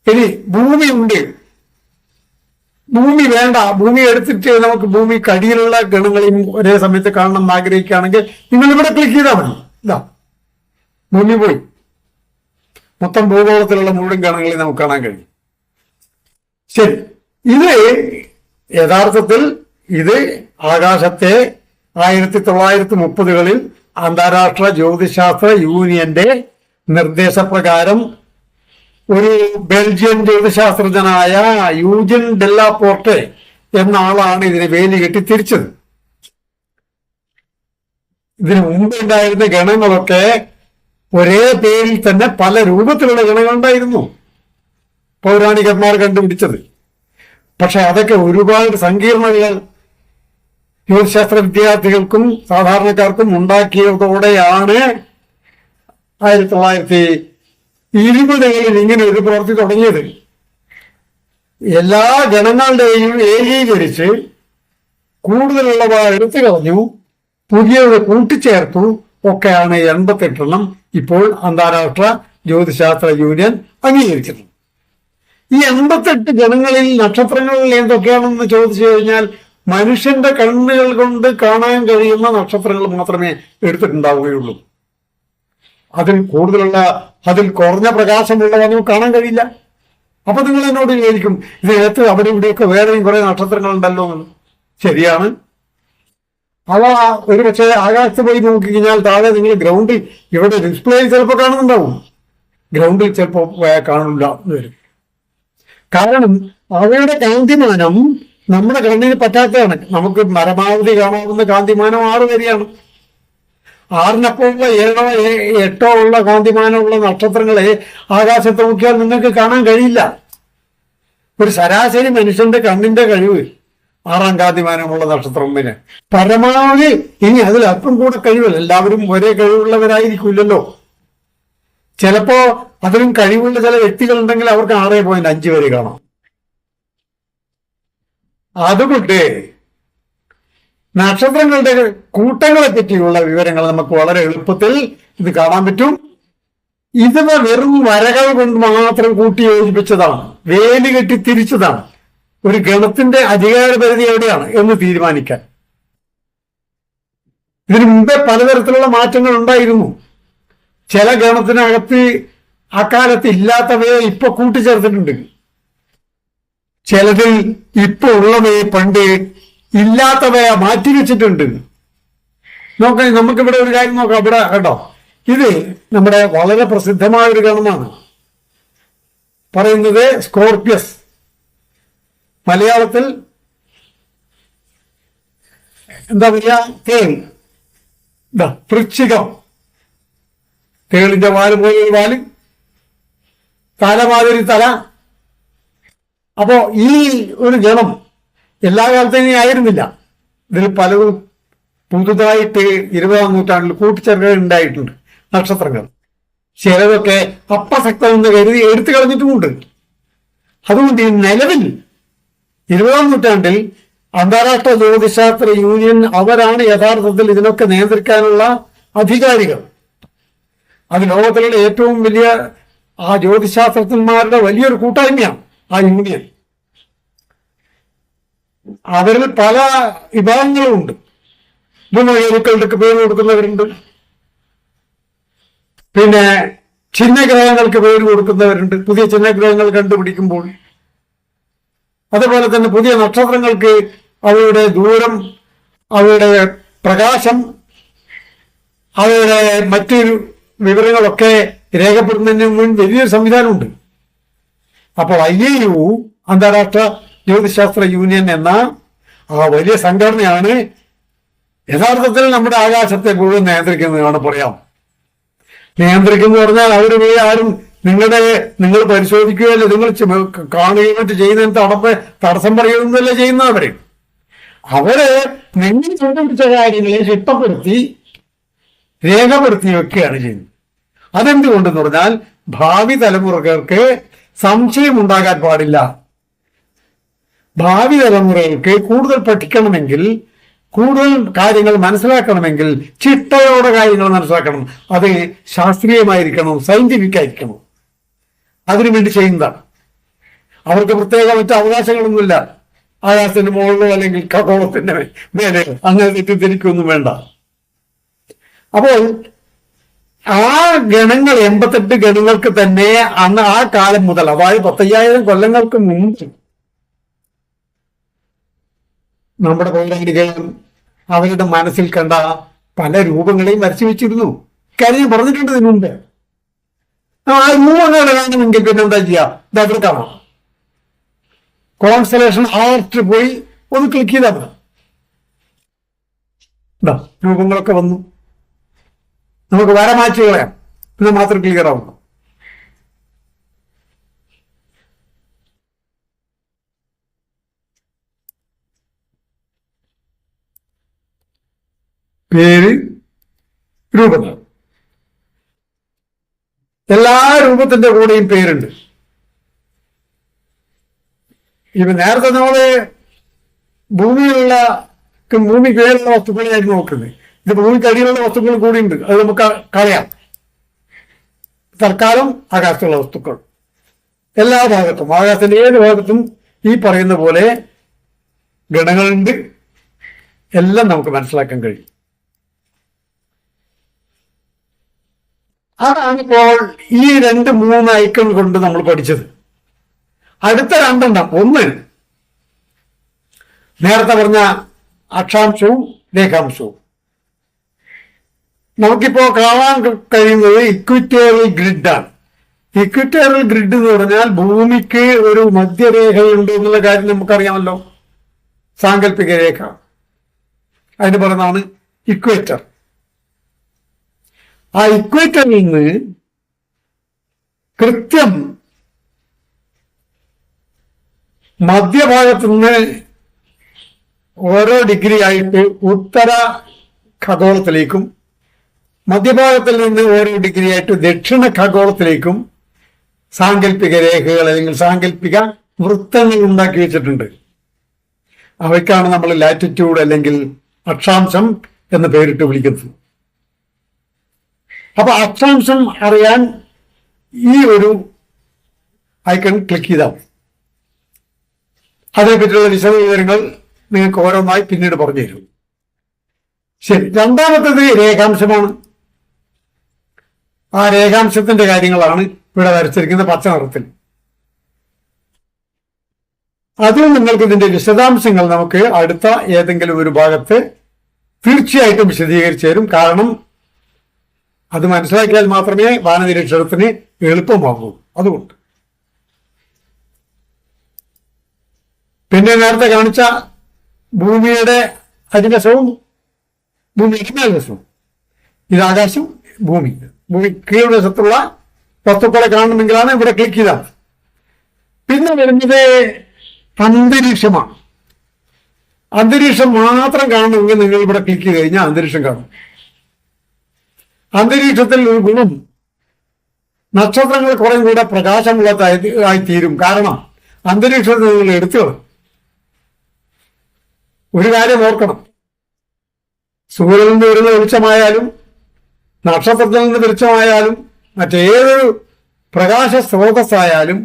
S2: ഇനി ഭൂമിയുണ്ട്. ഭൂമി വേണ്ട, ഭൂമി എടുത്തിട്ട് നമുക്ക് ഭൂമി കടിയിലുള്ള ഗണങ്ങളെയും ഒരേ സമയത്ത് കാണണം എന്ന് ആഗ്രഹിക്കുകയാണെങ്കിൽ നിങ്ങൾ ഇവിടെ ക്ലിക്ക് ചെയ്താൽ മതി. ഇതാ ഭൂമി പോയി. മൊത്തം ഭൂഗോളത്തിലുള്ള മുഴുവൻ ഗണങ്ങളെയും നമുക്ക് കാണാൻ കഴിയും. ശരി, ഇത് യഥാർത്ഥത്തിൽ ഇത് ആകാശത്തെ 1930-കളിൽ അന്താരാഷ്ട്ര ജ്യോതിശാസ്ത്ര യൂണിയന്റെ നിർദ്ദേശപ്രകാരം ഒരു ബെൽജിയൻ ജ്യോതിശാസ്ത്രജ്ഞനായ യൂജിൻ ഡെല്ലാപോർട്ടെ എന്ന ആളാണ് ഇതിനെ വേലി കെട്ടി തിരിച്ചത്. ഇതിനു മുമ്പ് ഉണ്ടായിരുന്ന ഗണങ്ങളൊക്കെ ഒരേ പേരിൽ തന്നെ പല രൂപത്തിലുള്ള ഗണങ്ങളുണ്ടായിരുന്നു, പൗരാണികന്മാർ കണ്ടുപിടിച്ചത്. പക്ഷെ അതൊക്കെ ഒരുപാട് സങ്കീർണതകൾ ജ്യോതിശാസ്ത്ര വിദ്യാർത്ഥികൾക്കും സാധാരണക്കാർക്കും ഉണ്ടാക്കിയതോടെയാണ് 1920-കളിൽ ഇങ്ങനെ ഒരു പ്രവൃത്തി തുടങ്ങിയത്. എല്ലാ ഗണങ്ങളുടെയും ഏകീകരിച്ച് കൂടുതലുള്ളവ എടുത്തു കളഞ്ഞു, പുതിയത് കൂട്ടിച്ചേർത്തു. ഒക്കെയാണ് 88 ഇപ്പോൾ അന്താരാഷ്ട്ര ജ്യോതിശാസ്ത്ര യൂണിയൻ അംഗീകരിച്ചിട്ടുണ്ട്. ഈ 88 ഗണങ്ങളിൽ നക്ഷത്രങ്ങളിൽ എന്തൊക്കെയാണെന്ന് ചോദിച്ചു കഴിഞ്ഞാൽ മനുഷ്യന്റെ കണ്ണുകൾ കൊണ്ട് കാണാൻ കഴിയുന്ന നക്ഷത്രങ്ങൾ മാത്രമേ എടുത്തിട്ടുണ്ടാവുകയുള്ളൂ. അതിൽ കൂടുതലുള്ള, അതിൽ കുറഞ്ഞ പ്രകാശമുള്ളവ നമുക്ക് കാണാൻ കഴിയില്ല. അപ്പൊ നിങ്ങൾ എന്നോട് ചോദിക്കും, ഇതിനകത്ത് അവിടെ ഇവിടെയൊക്കെ വേറെയും കുറെ നക്ഷത്രങ്ങൾ ഉണ്ടല്ലോ എന്ന്. ശരിയാണ്. അവ ഒരു പക്ഷേ ആകാശത്ത് പോയി നോക്കിക്കഴിഞ്ഞാൽ താഴെ നിങ്ങൾ ഗ്രൗണ്ടിൽ ഇവിടെ ഡിസ്പ്ലേയിൽ ചിലപ്പോൾ കാണുന്നുണ്ടാവും, ഗ്രൗണ്ടിൽ ചിലപ്പോൾ കാണില്ല എന്ന് വരും. കാരണം അവയുടെ കാന്തിമാനം നമ്മുടെ കണ്ണിന് പറ്റാത്തതാണ്. നമുക്ക് പരമാവധി കാണാവുന്ന കാന്തിമാനം 6 വരെയാണ്. 6-നപ്പുറമുള്ള 7-ഓ 8-ഓ ഉള്ള കാന്തിമാനമുള്ള നക്ഷത്രങ്ങളെ ആകാശത്ത് നോക്കിയാൽ നിങ്ങൾക്ക് കാണാൻ കഴിയില്ല. ഒരു ശരാശരി മനുഷ്യന്റെ കണ്ണിന്റെ കഴിവ് 6-ാം കാന്തിമാനമുള്ള നക്ഷത്രം പിന്നെ പരമാവധി ഇനി അതിൽ അല്പം കൂടെ കഴിവില്ല. എല്ലാവരും ഒരേ കഴിവുള്ളവരായിരിക്കില്ലല്ലോ. ചിലപ്പോ അതിലും കഴിവുള്ള ചില വ്യക്തികളുണ്ടെങ്കിൽ അവർക്ക് 6.5 വരെ കാണാം. അതുകൊണ്ട് നക്ഷത്രങ്ങളുടെ കൂട്ടങ്ങളെ പറ്റിയുള്ള വിവരങ്ങൾ നമുക്ക് വളരെ എളുപ്പത്തിൽ ഇത് കാണാൻ പറ്റും. ഇത് വെറും വരകൾ കൊണ്ട് മാത്രം കൂട്ടി യോജിപ്പിച്ചതാണ്, വേലി കെട്ടി തിരിച്ചതാണ്. ഒരു ഗണത്തിന്റെ അധികാരപരിധി എവിടെയാണ് എന്ന് തീരുമാനിക്കാൻ. ഇതിനു മുമ്പേ പലതരത്തിലുള്ള മാറ്റങ്ങൾ ഉണ്ടായിരുന്നു. ചില ഗണത്തിനകത്ത് അക്കാലത്ത് ഇല്ലാത്തവയെ ഇപ്പൊ കൂട്ടിച്ചേർത്തിട്ടുണ്ട്. ചിലതിൽ ഇപ്പൊ ഉള്ളവയെ പണ്ട് ഇല്ലാത്തവയെ മാറ്റിവെച്ചിട്ടുണ്ട്. നോക്കാം, നമുക്കിവിടെ ഒരു കാര്യം നോക്കാം. ഇവിടെ കേട്ടോ, ഇത് നമ്മുടെ വളരെ പ്രസിദ്ധമായ ഒരു ഗണമാണ് പറയുന്നത് സ്കോർപ്പിയസ്. മലയാളത്തിൽ എന്താ പറയാ, തേൾ. വൃശ്ചികം, തേളിന്റെ വാല് പോലെ വാല്, തലമാതിരി തല. അപ്പോ ഈ ഒരു ഗണം എല്ലാ കാലത്തേനും ആയിരുന്നില്ല. ഇതിൽ പലതും പുതുതായിട്ട് 20-ാം നൂറ്റാണ്ടിൽ കൂട്ടിച്ചേർക്കൽ ഉണ്ടായിട്ടുണ്ട് നക്ഷത്രങ്ങൾ. ചിലതൊക്കെ അപ്രസക്തമെന്ന് കരുതി എടുത്തു കളഞ്ഞിട്ടുമുണ്ട്. അതുകൊണ്ട് ഈ നിലവിൽ 20-ാം നൂറ്റാണ്ടിൽ അന്താരാഷ്ട്ര ജ്യോതിശാസ്ത്ര യൂണിയൻ അവരാണ് യഥാർത്ഥത്തിൽ ഇതിനൊക്കെ നിയന്ത്രിക്കാനുള്ള അധികാരികൾ. അത് ലോകത്തിലുള്ള ഏറ്റവും വലിയ ആ ജ്യോതിശാസ്ത്രജ്ഞന്മാരുടെ വലിയൊരു കൂട്ടായ്മയാണ് ആ യൂണിയൻ. അവരിൽ പല വിഭാഗങ്ങളും ഉണ്ട്. ഭൂമികൾക്ക് പേര് കൊടുക്കുന്നവരുണ്ട്, പിന്നെ ചിഹ്നഗ്രഹങ്ങൾക്ക് പേര് കൊടുക്കുന്നവരുണ്ട് പുതിയ ചിഹ്നഗ്രഹങ്ങൾ കണ്ടുപിടിക്കുമ്പോൾ. അതുപോലെ തന്നെ പുതിയ നക്ഷത്രങ്ങൾക്ക് അവയുടെ ദൂരം, അവയുടെ പ്രകാശം, അവയുടെ മറ്റു വിവരങ്ങളൊക്കെ രേഖപ്പെടുത്തുന്നതിന് മുൻപ് വലിയൊരു സംവിധാനമുണ്ട്. അപ്പോൾ IAU അന്താരാഷ്ട്ര ജ്യോതിശാസ്ത്ര യൂണിയൻ എന്ന ആ വലിയ സംഘടനയാണ് യഥാർത്ഥത്തിൽ നമ്മുടെ ആകാശത്തെ മുഴുവൻ നിയന്ത്രിക്കുന്നതാണ് പറയാം. നിയന്ത്രിക്കുന്നു പറഞ്ഞാൽ അവർ ആരും നിങ്ങൾ പരിശോധിക്കുകയല്ല, നിങ്ങൾ കാണുകയും മറ്റ് ചെയ്യുന്നതിന് തടസ്സം പറയുന്നതല്ല ചെയ്യുന്നവര്. അവര് നിങ്ങൾ കണ്ടുപിടിച്ച കാര്യങ്ങളെ ചിട്ടപ്പെടുത്തി രേഖപ്പെടുത്തി വെക്കുകയാണ് ചെയ്യുന്നത്. അതെന്തുകൊണ്ടെന്ന് പറഞ്ഞാൽ ഭാവി തലമുറകൾക്ക് സംശയം ഉണ്ടാകാൻ പാടില്ല. ഭാവി തലമുറകൾക്ക് കൂടുതൽ പഠിക്കണമെങ്കിൽ, കൂടുതൽ കാര്യങ്ങൾ മനസ്സിലാക്കണമെങ്കിൽ ചിട്ടയോടെ കാര്യങ്ങൾ മനസ്സിലാക്കണം. അത് ശാസ്ത്രീയമായിരിക്കണം, സയന്റിഫിക് ആയിരിക്കണം. അതിനുവേണ്ടി ചെയ്യുന്നതാണ്. അവർക്ക് പ്രത്യേക മറ്റു അവകാശങ്ങളൊന്നുമില്ല. ആകാശത്തിന്റെ മുകളിലോ അല്ലെങ്കിൽ ഖഗോളത്തിന്റെ മേലെ അങ്ങനെ തെറ്റിദ്ധരിക്കൊന്നും വേണ്ട. അപ്പോൾ ആ ഗണങ്ങൾ 88 ഗണങ്ങൾക്ക് തന്നെ അന്ന് ആ കാലം മുതൽ, അതായത് 10,000 കൊല്ലങ്ങൾക്ക് മുമ്പ് നമ്മുടെ പൗരാണികർ അവരുടെ മനസ്സിൽ കണ്ട പല രൂപങ്ങളെയും വരച്ചു വെച്ചിരുന്നു. കാര്യം പറഞ്ഞിട്ടുണ്ട് ഇതിനു മുമ്പ്. ആ രൂപങ്ങൾ കാണുമെങ്കിൽ പിന്നെന്താ ചെയ്യാ, ഇതവിടെ കാണാം. കോൺസ്റ്റലേഷൻ ആർട്ട് പോയി ഒന്ന് ക്ലിക്ക് ചെയ്താൽ മതി. രൂപങ്ങളൊക്കെ വന്നു. നമുക്ക് വര മാറ്റി കളയാം, പിന്നെ മാത്രം ക്ലിയർ ആവുന്നു. പേര്, രൂപങ്ങൾ, എല്ലാ രൂപത്തിന്റെ കൂടെയും പേരുണ്ട്. ഇവ നേരത്തെ നമ്മള് ഭൂമിയിലുള്ള പേരുള്ള വസ്തുക്കളെയായിരുന്നു നോക്കുന്നത്. ഇത് ഭൂമിക്കടിയിലുള്ള വസ്തുക്കൾ കൂടിയുണ്ട്, അത് നമുക്ക് കളയാം. തൽക്കാലം ആകാശത്തുള്ള വസ്തുക്കൾ എല്ലാ ഭാഗത്തും, ആകാശത്തിന്റെ ഏത് ഭാഗത്തും ഈ പറയുന്ന പോലെ ഗണങ്ങളുണ്ട്. എല്ലാം നമുക്ക് മനസ്സിലാക്കാൻ കഴിയും. അതാണിപ്പോൾ ഈ 2-3 ഐക്കൺ കൊണ്ട് നമ്മൾ പഠിച്ചത്. അടുത്ത 2 ഒന്ന് നേരത്തെ പറഞ്ഞ അക്ഷാംശവും രേഖാംശവും. നമുക്കിപ്പോ കാണാൻ കഴിയുന്നത് ഇക്വിറ്റോറിയൽ ഗ്രിഡാണ്. ഇക്വിറ്റോറിയൽ ഗ്രിഡ് എന്ന് പറഞ്ഞാൽ ഭൂമിക്ക് ഒരു മധ്യരേഖയുണ്ട് എന്നുള്ള കാര്യം നമുക്കറിയാമല്ലോ. സാങ്കല്പിക രേഖ, അതിന് പറയുന്നതാണ് ഇക്വേറ്റർ. ആ ഇക്വേറ്ററിൽ നിന്ന് കൃത്യം മധ്യഭാഗത്തു നിന്ന് ഓരോ ഡിഗ്രി ആയിട്ട് ഉത്തര ഖഗോളത്തിലേക്കും മധ്യഭാഗത്തിൽ നിന്ന് ഓരോ ഡിഗ്രി ആയിട്ട് ദക്ഷിണ ഖഗോളത്തിലേക്കും സാങ്കല്പിക രേഖകൾ അല്ലെങ്കിൽ സാങ്കല്പിക വൃത്തങ്ങൾ ഉണ്ടാക്കി വെച്ചിട്ടുണ്ട്. അവയ്ക്കാണ് നമ്മൾ ലാറ്റിറ്റ്യൂഡ് അല്ലെങ്കിൽ അക്ഷാംശം എന്ന് പേരിട്ട് വിളിക്കുന്നത്. അപ്പൊ അക്ഷാംശം അറിയാൻ ഈ ഒരു ഐക്കൺ ക്ലിക്ക് ചെയ്താൽ അതേപറ്റിയുള്ള വിശദവിവരങ്ങൾ നിങ്ങൾക്ക് ഓരോന്നായി പിന്നീട് പറഞ്ഞു തരും. ശരി, രണ്ടാമത്തേത് രേഖാംശമാണ്. ആ രേഖാംശത്തിന്റെ കാര്യങ്ങളാണ് ഇവിടെ വരച്ചിരിക്കുന്ന പച്ച നിറത്തിൽ. അതിൽ നിങ്ങൾക്ക് ഇതിന്റെ വിശദാംശങ്ങൾ നമുക്ക് അടുത്ത ഏതെങ്കിലും ഒരു ഭാഗത്ത് തീർച്ചയായിട്ടും വിശദീകരിച്ചു തരും. കാരണം അത് മനസ്സിലാക്കിയാൽ മാത്രമേ വാനനിരീക്ഷണത്തിന് എളുപ്പമാകൂ. അതുകൊണ്ട് പിന്നെ നേരത്തെ കാണിച്ച ഭൂമിയുടെ അധിവശവും ഭൂമിക്ക് മേൽവശവും, ഇത് ആകാശം, ഭൂമി കീഴ്വശത്തുള്ള വസ്തുക്കളെ കാണണമെങ്കിലാണ് ഇവിടെ ക്ലിക്ക് ചെയ്താൽ. പിന്നെ വരുന്നത് അന്തരീക്ഷമാണ്. അന്തരീക്ഷം മാത്രം കാണണമെങ്കിൽ നിങ്ങൾ ഇവിടെ ക്ലിക്ക് ചെയ്ത് കഴിഞ്ഞാൽ അന്തരീക്ഷം കാണും. അന്തരീക്ഷത്തിൽ ഒരു ഗുണം, നക്ഷത്രങ്ങൾ കുറെ കൂടെ പ്രകാശമുള്ളതായി തീരും. കാരണം അന്തരീക്ഷത്തിൽ നിങ്ങൾ എടുത്തു കളയും. ഒരു കാര്യം ഓർക്കണം, സൂര്യനിൽ നിന്ന് വരുന്ന വെളിച്ചമായാലും നക്ഷത്രത്തിൽ നിന്ന് വെളിച്ചമായാലും മറ്റേതൊരു പ്രകാശ സ്രോതസ്സായാലും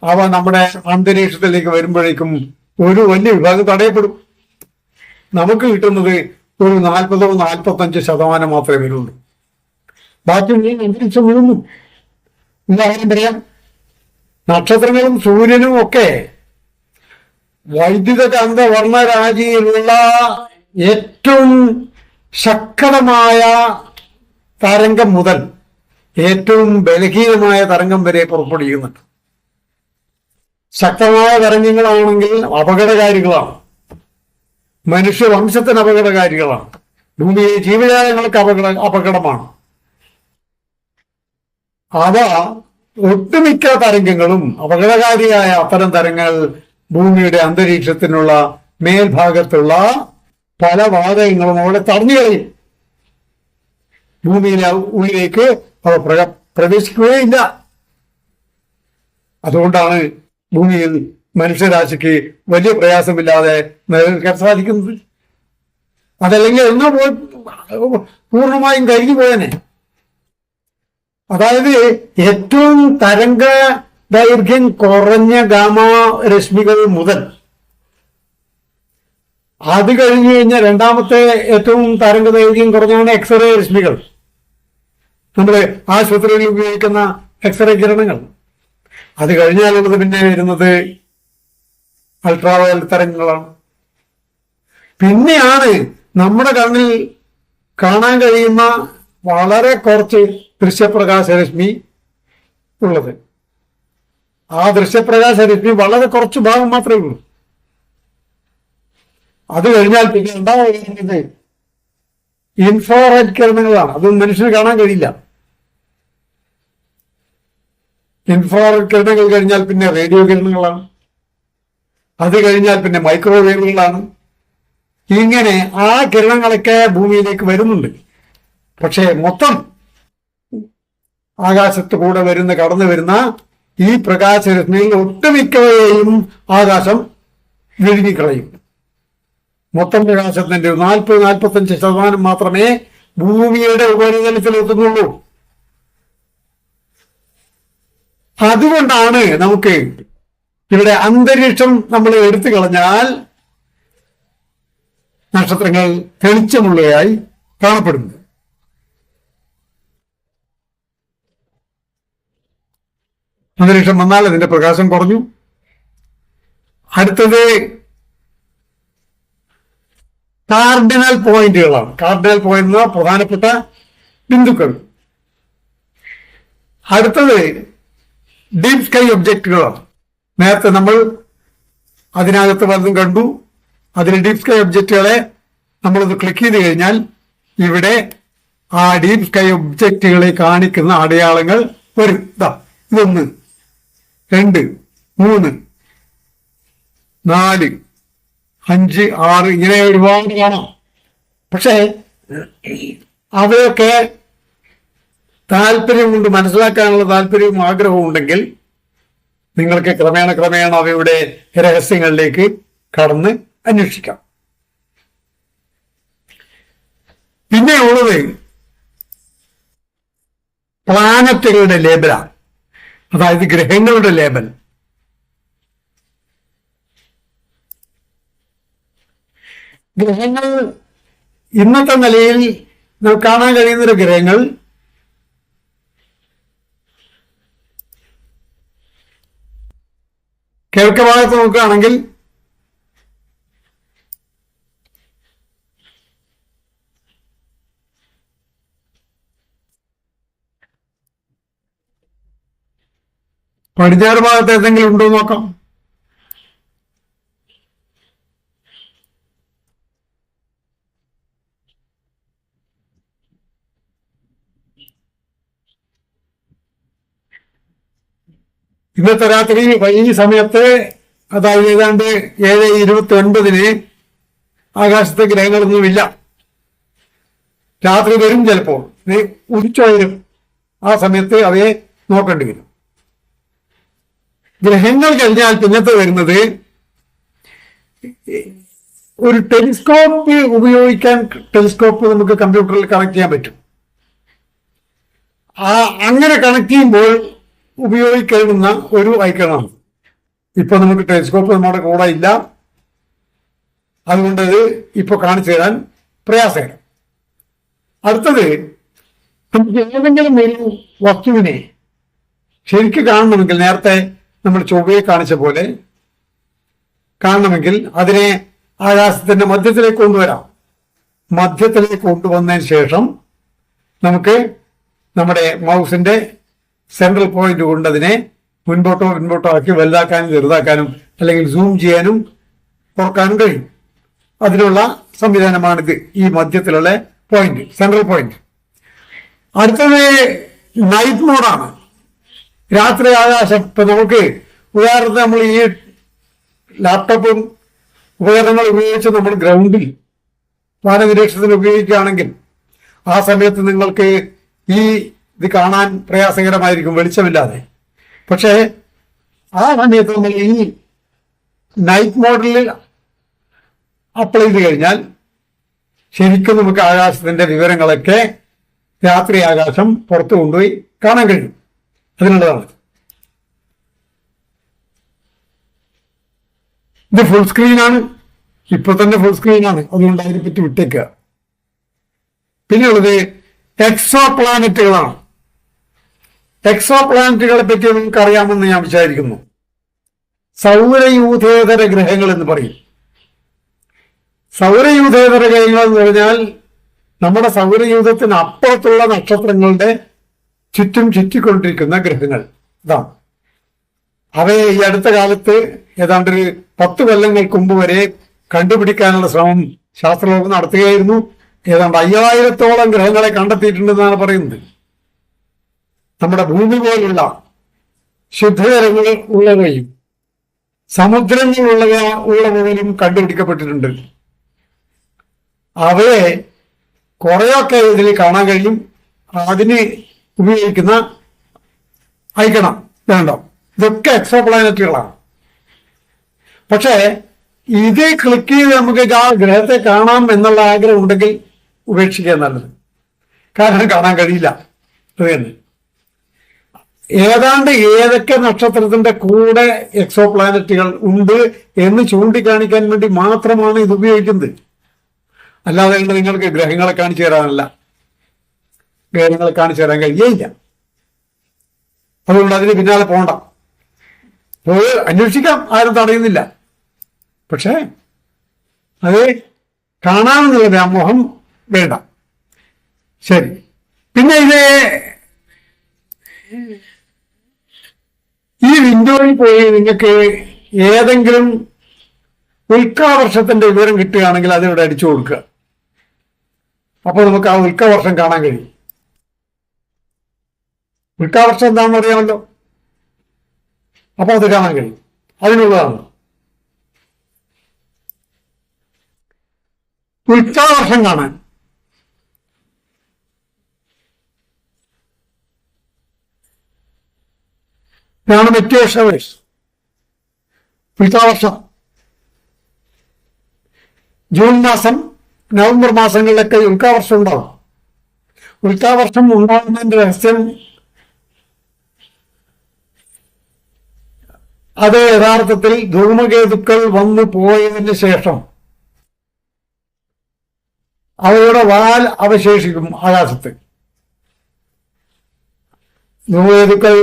S2: അവ നമ്മുടെ അന്തരീക്ഷത്തിലേക്ക് വരുമ്പോഴേക്കും ഒരു വലിയ വിഭാഗം തടയപ്പെടും. നമുക്ക് കിട്ടുന്നത് ഒരു 40-45% മാത്രമേ വരുള്ളൂ. ബാക്കി അന്തരീക്ഷം വിഴുന്നു. ഉദാഹരണം പറയാം, നക്ഷത്രങ്ങളും സൂര്യനും ഒക്കെ വൈദ്യുത കാന്തവർണ്ണരാജിയിലുള്ള ഏറ്റവും ശക്തമായ തരംഗം മുതൽ ഏറ്റവും ബലഹീനമായ തരംഗം വരെ പുറപ്പെടുവിക്കുന്നുണ്ട്. ശക്തമായ തരംഗങ്ങളാണെങ്കിൽ അപകടകാരികളാണ്, മനുഷ്യവംശത്തിന് അപകടകാരികളാണ്, ഭൂമിയിലെ ജീവജാലങ്ങൾക്ക് അപകടമാണ്. അവ ഒട്ടുമിക്ക തരംഗങ്ങളും അപകടകാരിയായ അത്തരം തരംഗങ്ങൾ ഭൂമിയുടെ അന്തരീക്ഷത്തിനുള്ള മേൽഭാഗത്തുള്ള പല വാതകങ്ങളും അവിടെ തടഞ്ഞു കളയും. ഭൂമിയിലെ ഉള്ളിലേക്ക് അവ പ്രവേശിക്കുകയില്ല. അതുകൊണ്ടാണ് ഭൂമിയിൽ മനുഷ്യരാശിക്ക് വലിയ പ്രയാസമില്ലാതെ നിലനിൽക്കാൻ സാധിക്കുന്നത്. അതല്ലെങ്കിൽ എന്നോ പൂർണ്ണമായും കഴിഞ്ഞു പോയനെ. അതായത് ഏറ്റവും തരംഗ ദൈർഘ്യം കുറഞ്ഞ ഗാമ രശ്മികൾ മുതൽ അത് കഴിഞ്ഞു കഴിഞ്ഞാൽ രണ്ടാമത്തെ ഏറ്റവും തരംഗ ദൈർഘ്യം കുറഞ്ഞാണ് എക്സ്റേ രശ്മികൾ. നമ്മുടെ ആശുപത്രിയിൽ ഉപയോഗിക്കുന്ന എക്സ്റേ കിരണങ്ങൾ. അത് കഴിഞ്ഞാലുള്ളത് പിന്നെ വരുന്നത് അൾട്രാവയലറ്റ് തരംഗങ്ങളാണ്. പിന്നെയാണ് നമ്മുടെ കണ്ണിൽ കാണാൻ കഴിയുന്ന വളരെ കുറച്ച് ദൃശ്യപ്രകാശരശ്മി ഉള്ളത്. ആ ദൃശ്യപ്രകാശരശ്മി വളരെ കുറച്ച് ഭാഗം മാത്രമേ ഉള്ളൂ. അത് കഴിഞ്ഞാൽ പിന്നെ ഉണ്ടാവുന്നത് ഇൻഫ്രാറെഡ് കിരണങ്ങളാണ്. അത് മനുഷ്യന് കാണാൻ കഴിയില്ല. ഇൻഫ്രാറെഡ് കിരണങ്ങൾ കഴിഞ്ഞാൽ പിന്നെ റേഡിയോ കിരണങ്ങളാണ്. അത് കഴിഞ്ഞാൽ പിന്നെ മൈക്രോവേവുകളാണ്. ഇങ്ങനെ ആ കിരണങ്ങളൊക്കെ ഭൂമിയിലേക്ക് വരുന്നുണ്ട്. പക്ഷേ മൊത്തം ആകാശത്ത് കൂടെ കടന്നു വരുന്ന ഈ പ്രകാശരശ്മിയിൽ ഒട്ടുമിക്കവയെയും ആകാശം വിഴുങ്ങിക്കളയും. മൊത്തം പ്രകാശത്തിന്റെ 40-45% മാത്രമേ ഭൂമിയുടെ ഉപരിതലത്തിൽ എത്തുന്നുള്ളൂ. അതുകൊണ്ടാണ് നമുക്ക് ഇവിടെ അന്തരീക്ഷം നമ്മൾ എടുത്തു കളഞ്ഞാൽ നക്ഷത്രങ്ങൾ തെളിച്ചമുള്ളതായി കാണപ്പെടുന്നത്. അന്തരീക്ഷം വന്നാൽ അതിന്റെ പ്രകാശം കുറഞ്ഞു. അടുത്തത് കാർഡിനൽ പോയിന്റുകളാണ്. കാർഡിനൽ പോയിന്റ് എന്ന പ്രധാനപ്പെട്ട ബിന്ദുക്കൾ. അടുത്തത് ഡീപ് സ്കൈ ഒബ്ജക്റ്റുകളാണ്. നേരത്തെ നമ്മൾ അതിനകത്ത് പലതും കണ്ടു. അതിൽ ഡീപ് സ്കൈ ഒബ്ജക്റ്റുകളെ നമ്മളൊന്ന് ക്ലിക്ക് ചെയ്ത് കഴിഞ്ഞാൽ ഇവിടെ ആ ഡീപ് സ്കൈ ഒബ്ജക്റ്റുകളെ കാണിക്കുന്ന അടയാളങ്ങൾ വരും. ഇതൊന്ന്, 2, 3, 4, 5, 6 ഇങ്ങനെ ഒരുപാട് കാണാം. പക്ഷേ അവയൊക്കെ താല്പര്യം കൊണ്ട് മനസ്സിലാക്കാനുള്ള താല്പര്യവും ആഗ്രഹവും ഉണ്ടെങ്കിൽ നിങ്ങൾക്ക് ക്രമേണ അവയുടെ രഹസ്യങ്ങളിലേക്ക് കടന്ന് അന്വേഷിക്കാം. പിന്നെ ഉള്ളത് പ്ലാനറ്റുകളുടെ ലേബലാണ്, അതായത് ഗ്രഹങ്ങളുടെ ലേബൽ. ഗ്രഹങ്ങൾ ഇന്നത്തെ നിലയിൽ നമുക്ക് കാണാൻ കഴിയുന്ന ഗ്രഹങ്ങൾ കിഴക്ക് ഭാഗത്ത് നോക്കുകയാണെങ്കിൽ പടിഞ്ഞാറ് ഭാഗത്ത് ഏതെങ്കിലും ഉണ്ടോ നോക്കാം. ഇന്നത്തെ രാത്രി ഈ സമയത്ത്, അതായത് ഏതാണ്ട് 7:29 ആകാശത്തെ ഗ്രഹങ്ങളൊന്നുമില്ല. രാത്രി വരും, ചിലപ്പോൾ ഉദിച്ചു വരും. ആ സമയത്ത് അവയെ നോക്കേണ്ടി വരും. ഗ്രഹങ്ങൾ കഴിഞ്ഞാൽ പിന്നത്തെ വരുന്നത് ഒരു ടെലിസ്കോപ്പ് ഉപയോഗിക്കാൻ. ടെലിസ്കോപ്പ് നമുക്ക് കമ്പ്യൂട്ടറിൽ കണക്ട് ചെയ്യാൻ പറ്റും. അങ്ങനെ കണക്ട് ചെയ്യുമ്പോൾ ഉപയോഗിക്കുന്ന ഒരു ഐക്കണാണ്. ഇപ്പൊ നമുക്ക് ടെലിസ്കോപ്പ് നമ്മുടെ കൂടെ ഇല്ല, അതുകൊണ്ട് ഇപ്പൊ കാണിച്ചു തരാൻ പ്രയാസമാണ്. അടുത്തത്, നമുക്ക് ഏതെങ്കിലും ഒരു വസ്തുവിനെ ശരിക്ക് കാണണമെങ്കിൽ, നേരത്തെ നമ്മൾ ചൊവ്വയെ കാണിച്ച പോലെ കാണണമെങ്കിൽ അതിനെ ആകാശത്തിന്റെ മധ്യത്തിലേക്ക് കൊണ്ടുവരാം. മധ്യത്തിലേക്ക് കൊണ്ടുവന്നതിന് ശേഷം നമുക്ക് നമ്മുടെ മൗസിന്റെ സെൻട്രൽ പോയിന്റ് കൊണ്ട് അതിനെ മുൻപോട്ടോ ആക്കി വലുതാക്കാനും ചെറുതാക്കാനും അല്ലെങ്കിൽ സൂം ചെയ്യാനും കുറക്കാനും കഴിയും. അതിനുള്ള സംവിധാനമാണിത്, ഈ മധ്യത്തിലുള്ള പോയിന്റ്, സെൻട്രൽ പോയിന്റ്. അടുത്തത് നൈറ്റ് മോഡാണ്, രാത്രി ആകാശം. ഇപ്പൊ നമുക്ക് ഉദാഹരണത്തിന് നമ്മൾ ഈ ലാപ്ടോപ്പും ഉപകരണങ്ങൾ ഉപയോഗിച്ച് നമ്മൾ ഗ്രൗണ്ടിൽ വാനനിരീക്ഷണത്തിന് ഉപയോഗിക്കുകയാണെങ്കിൽ ആ സമയത്ത് നിങ്ങൾക്ക് ഇത് കാണാൻ പ്രയാസകരമായിരിക്കും, വെളിച്ചമില്ലാതെ. പക്ഷേ ആ സമയത്ത് നമ്മൾ ഈ നൈറ്റ് മോഡിൽ അപ്ലൈ ചെയ്ത് കഴിഞ്ഞാൽ ശരിക്കും നമുക്ക് ആകാശത്തിന്റെ വിവരങ്ങളൊക്കെ രാത്രി ആകാശം പുറത്തു കൊണ്ടുപോയി കാണാൻ കഴിയും. അതിനുള്ളതാണ് ഇത്. ഫുൾ സ്ക്രീനാണ്, ഇപ്പൊ തന്നെ ഫുൾ സ്ക്രീനാണ്, അതുകൊണ്ട് അതിനെപ്പറ്റി വിട്ടേക്കുക. പിന്നെയുള്ളത് എക്സോ പ്ലാനറ്റുകളാണ്. എക്സോ പ്ലാനറ്റുകളെ പറ്റി നിങ്ങൾക്ക് അറിയാമെന്ന് ഞാൻ വിചാരിക്കുന്നു. സൗരയൂഥേതര ഗ്രഹങ്ങൾ എന്ന് പറയും. സൗരയൂഥേതര ഗ്രഹങ്ങൾ എന്ന് പറഞ്ഞാൽ നമ്മുടെ സൗരയൂഥത്തിന് അപ്പുറത്തുള്ള നക്ഷത്രങ്ങളുടെ ചുറ്റും ചുറ്റിക്കൊണ്ടിരിക്കുന്ന ഗ്രഹങ്ങൾ. ഇതാണ് അവയെ ഈ അടുത്ത കാലത്ത് ഏതാണ്ടൊരു 10 കൊല്ലങ്ങൾക്ക് മുമ്പ് വരെ കണ്ടുപിടിക്കാനുള്ള ശ്രമം ശാസ്ത്രലോകം നടത്തുകയായിരുന്നു. ഏതാണ്ട് 5000-ഓളം ഗ്രഹങ്ങളെ കണ്ടെത്തിയിട്ടുണ്ടെന്നാണ് പറയുന്നത്. നമ്മുടെ ഭൂമി പോലുള്ള ശുദ്ധജലങ്ങൾ ഉള്ളവയും സമുദ്രങ്ങൾ ഉള്ളവയും കണ്ടുപിടിക്കപ്പെട്ടിട്ടുണ്ട്. അവയെ കുറെയൊക്കെ ഇതിൽ കാണാൻ കഴിയും. അതിന് ഉപയോഗിക്കുന്ന ഐക്കണം വേണ്ടോ, ഇതൊക്കെ എക്സോ പ്ലാനറ്റുകളാണ്. പക്ഷേ ഇത് ക്ലിക്ക് ചെയ്ത് നമുക്ക് ആ ഗ്രഹത്തെ കാണാം എന്നുള്ള ആഗ്രഹം ഉണ്ടെങ്കിൽ ഉപേക്ഷിക്കുക നല്ലത്. കാരണം കാണാൻ കഴിയില്ല. അത് തന്നെ ഏതാണ്ട് ഏതൊക്കെ നക്ഷത്രത്തിന്റെ കൂടെ എക്സോ പ്ലാനറ്റുകൾ ഉണ്ട് എന്ന് ചൂണ്ടിക്കാണിക്കാൻ വേണ്ടി മാത്രമാണ് ഇത് ഉപയോഗിക്കുന്നത്. അല്ലാതെ നിങ്ങൾക്ക് ഗ്രഹങ്ങളെ കാണിച്ചു തരാനല്ല, ഗ്രഹങ്ങളെ കാണിച്ചു തരാൻ കഴിയില്ല. അതുകൊണ്ട് അതിന് പിന്നാലെ പോകണ്ട. പോയി അന്വേഷിക്കാം, ആരും തടയുന്നില്ല. പക്ഷേ അത് കാണാമെന്നുള്ള വ്യാമോഹം വേണ്ട. ശരി, പിന്നെ ഈ വിൻഡോയിൽ പോയി നിങ്ങൾക്ക് ഏതെങ്കിലും ഉൽക്കാവർഷത്തിന്റെ വിവരം കിട്ടുകയാണെങ്കിൽ അതിവിടെ അടിച്ചു കൊടുക്കുക. അപ്പോൾ നമുക്ക് ആ ഉൽക്കാവർഷം കാണാൻ കഴിയും. ഉൽക്കാവർഷം എന്താണെന്ന് അറിയാമല്ലോ. അപ്പൊ അത് കാണാൻ കഴിയും. അതിനുള്ളതാണ് ഉൽക്കാവർഷം കാണാൻ. ഇതാണ് മെറ്റിയോഷവേഴ്സ്, ഉൽക്കാവർഷം. ജൂൺ മാസം, നവംബർ മാസങ്ങളിലൊക്കെ ഉൽക്കാവർഷം ഉണ്ടാവും. ഉൽക്കാവർഷം ഉണ്ടാകുന്നതിന്റെ രഹസ്യം അത് യഥാർത്ഥത്തിൽ ധൂമകേതുക്കൾ വന്നു പോയതിന് ശേഷം അവയുടെ വാൽ അവശേഷിക്കും ആകാശത്ത്. ധൂമകേതുക്കൾ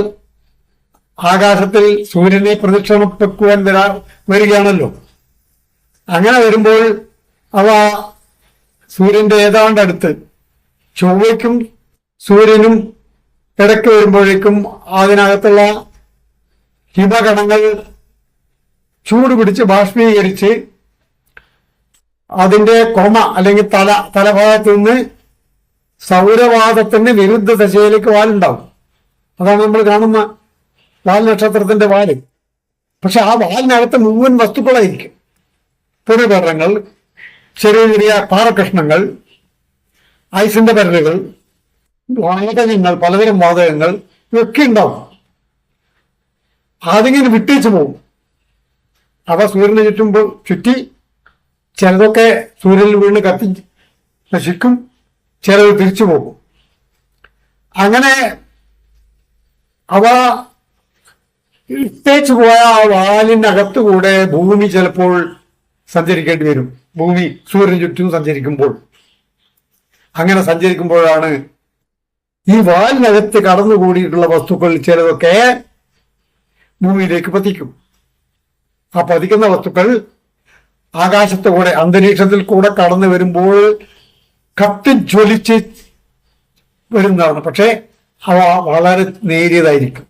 S2: ആകാശത്തിൽ സൂര്യനെ പ്രദക്ഷിണപ്പെക്കുവാൻ വരികയാണല്ലോ. അങ്ങനെ വരുമ്പോൾ അവ സൂര്യന്റെ ഏതാണ്ട് അടുത്ത്, ചൊവ്വയ്ക്കും സൂര്യനും ഇടയ്ക്ക് വരുമ്പോഴേക്കും അതിനകത്തുള്ള ഹിമകണങ്ങൾ ചൂട് പിടിച്ച് ബാഷ്പീകരിച്ച് അതിന്റെ കൊമ അല്ലെങ്കിൽ തലഭാഗത്ത് നിന്ന് സൗരവാദത്തിന് വിരുദ്ധ ദശയിലേക്ക് വാലുണ്ടാവും. അതാണ് നമ്മൾ കാണുന്ന വാൽ നക്ഷത്രത്തിന്റെ വാല്. പക്ഷെ ആ വാലിനകത്ത് മുഴുവൻ വസ്തുക്കളായിരിക്കും. പൊടിപടങ്ങൾ, ചെറിയ ചെറിയ പാറകഷ്ണങ്ങൾ, ഐസിന്റെ പരലുകൾ, വാതകങ്ങൾ, പലതരം വാതകങ്ങൾ ഇതൊക്കെ ഉണ്ടാവും. അതിങ്ങനെ വിട്ടേച്ചു പോകും. അവ സൂര്യനെ ചുറ്റി ചിലതൊക്കെ സൂര്യനിൽ വീണ് കത്തി നശിക്കും, ചിലത് തിരിച്ചു പോകും. അങ്ങനെ അവ ഇട്ടേച്ചു പോയ ആ വാലിനകത്തുകൂടെ ഭൂമി ചിലപ്പോൾ സഞ്ചരിക്കേണ്ടി വരും. ഭൂമി സൂര്യന് ചുറ്റും സഞ്ചരിക്കുമ്പോൾ, അങ്ങനെ സഞ്ചരിക്കുമ്പോഴാണ് ഈ വാലിനകത്ത് കടന്നുകൂടിയിട്ടുള്ള വസ്തുക്കൾ ചിലതൊക്കെ ഭൂമിയിലേക്ക് പതിക്കും. ആ പതിക്കുന്ന വസ്തുക്കൾ ആകാശത്തുകൂടെ, അന്തരീക്ഷത്തിൽ കൂടെ കടന്നു വരുമ്പോൾ കത്തിജ്വലിച്ച് വരുന്നതാണ്. പക്ഷെ അവ വളരെ നേരിയതായിരിക്കും.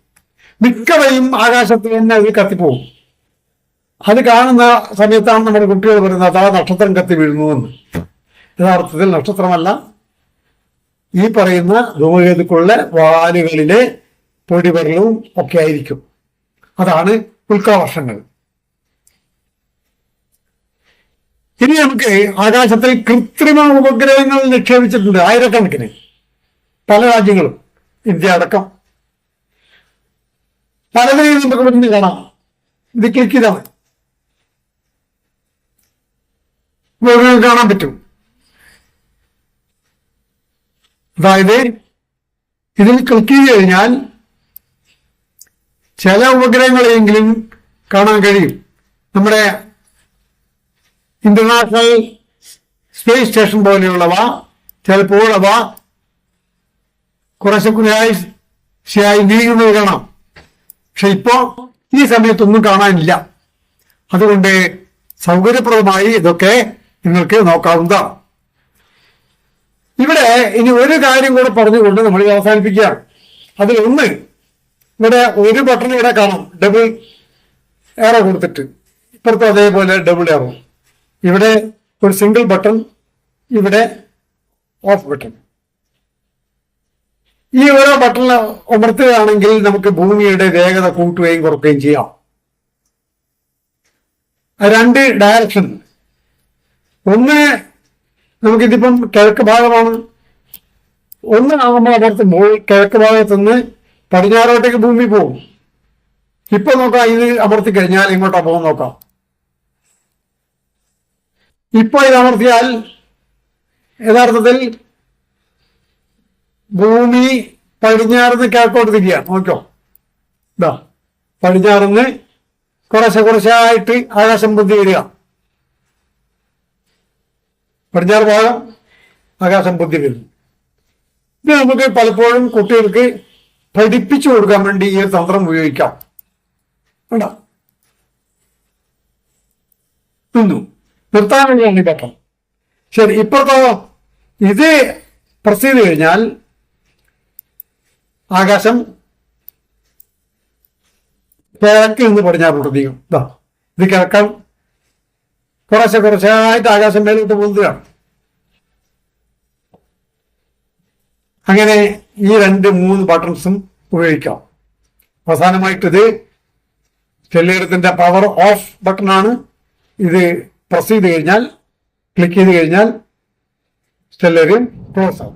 S2: മിക്കവയും ആകാശത്ത് തന്നെ അത് കത്തിപ്പോകും. അത് കാണുന്ന സമയത്താണ് നമ്മുടെ കുട്ടികൾ പറയുന്നത് അതാ നക്ഷത്രം കത്തി വീഴുന്നുവെന്ന്. യഥാർത്ഥത്തിൽ നക്ഷത്രമല്ല, ഈ പറയുന്ന ധൂമകേതുക്കളുടെ വാലുകളിലെ പൊടിപടലവും ഒക്കെ ആയിരിക്കും. അതാണ് ഉൽക്കാവർഷങ്ങൾ. ഇനി നമുക്ക് ആകാശത്തിൽ കൃത്രിമ ഉപഗ്രഹങ്ങൾ നിക്ഷേപിച്ചിട്ടുണ്ട്, ആയിരക്കണക്കിന്. പല രാജ്യങ്ങളും, ഇന്ത്യ അടക്കം. പലതിനെയും നമുക്ക് ഇവിടുന്ന് കാണാം. ഇത് ക്ലിക്ക് ചെയ്താണ് കാണാൻ പറ്റും. അതായത് ഇതിൽ ക്ലിക്ക് ചെയ്ത് കഴിഞ്ഞാൽ ചില ഉപഗ്രഹങ്ങളെയെങ്കിലും കാണാൻ കഴിയും. നമ്മുടെ ഇന്റർനാഷണൽ സ്പേസ് സ്റ്റേഷൻ പോലെയുള്ളവ ചിലപ്പോൾ അവ കുറേശ്ശെയായി നീങ്ങുന്നത് കാണാം. പക്ഷെ ഇപ്പോ ഈ സമയത്തൊന്നും കാണാനില്ല. അതുകൊണ്ട് സൗകര്യപ്രദമായി ഇതൊക്കെ നിങ്ങൾക്ക് നോക്കാവുന്നതാണ്. ഇവിടെ ഇനി ഒരു കാര്യം കൂടെ പറഞ്ഞുകൊണ്ട് നമ്മൾ അവസാനിപ്പിക്കുകയാണ്. അതിലൊന്ന്, ഇവിടെ ഒരു ബട്ടൺ ഇവിടെ കാണാം, ഡബിൾ ഏറോ കൊടുത്തിട്ട്. ഇപ്പുറത്തും അതേപോലെ ഡബിൾ ഏറോ. ഇവിടെ ഒരു സിംഗിൾ ബട്ടൺ, ഇവിടെ ഓഫ് ബട്ടൺ. ഈ ഓരോ ബട്ടൺ അമർത്തുകയാണെങ്കിൽ നമുക്ക് ഭൂമിയുടെ വേഗത കൂട്ടുകയും കുറയ്ക്കുകയും ചെയ്യാം. രണ്ട് ഡയറക്ഷൻ. ഒന്ന്, നമുക്കിതിപ്പം കിഴക്ക് ഭാഗമാണ്. ഒന്ന് നമ്മൾ അമർത്തുമ്പോൾ കിഴക്ക് ഭാഗത്തുനിന്ന് പടിഞ്ഞാറോട്ടേക്ക് ഭൂമി പോകും. ഇപ്പൊ നോക്കാം, ഇത് അമർത്തി കഴിഞ്ഞാൽ ഇങ്ങോട്ടാ പോകും നോക്കാം. ഇപ്പൊ ഇത് അമർത്തിയാൽ യഥാർത്ഥത്തിൽ ഭൂമി പടിഞ്ഞാറുന്ന് കിഴക്കോട്ട് തിരിയാണ്. നോക്കോ, ഇതാ പടിഞ്ഞാറുന്ന് കുറച്ചായിട്ട് ആകാശം പൊന്തി വരിക. പടിഞ്ഞാറ് ഭാഗം ആകാശം പൊന്തി വരുന്നു. ഇത് നമുക്ക് പലപ്പോഴും കുട്ടികൾക്ക് പഠിപ്പിച്ചു കൊടുക്കാൻ വേണ്ടി ഈ ഒരു തന്ത്രം ഉപയോഗിക്കാം. നിന്നു നിർത്താൻ വേണ്ടിയാണ് ഈ ഘട്ടം. ശരി, ഇപ്പുറത്തോ ഇത് പ്രസ് ചെയ്ത് കഴിഞ്ഞാൽ ആകാശം കിഴക്കിൽ നിന്ന് പടിഞ്ഞാറോട്ട് നീങ്ങും. ഇതാ ഇത് കിഴക്കാൻ കുറച്ചായിട്ട് ആകാശം മേലോട്ട് പോകുന്നതാണ്. അങ്ങനെ ഈ 2-3 ബട്ടൺസും ഉപയോഗിക്കാം. അവസാനമായിട്ടിത് ടെലിഗ്രഫിന്റെ പവർ ഓഫ് ബട്ടണാണ്. ഇത് പ്രസ് ചെയ്ത് കഴിഞ്ഞാൽ, ക്ലിക്ക് ചെയ്ത് കഴിഞ്ഞാൽ ടെലിഗ്രാം ക്ലോസ് ആവും.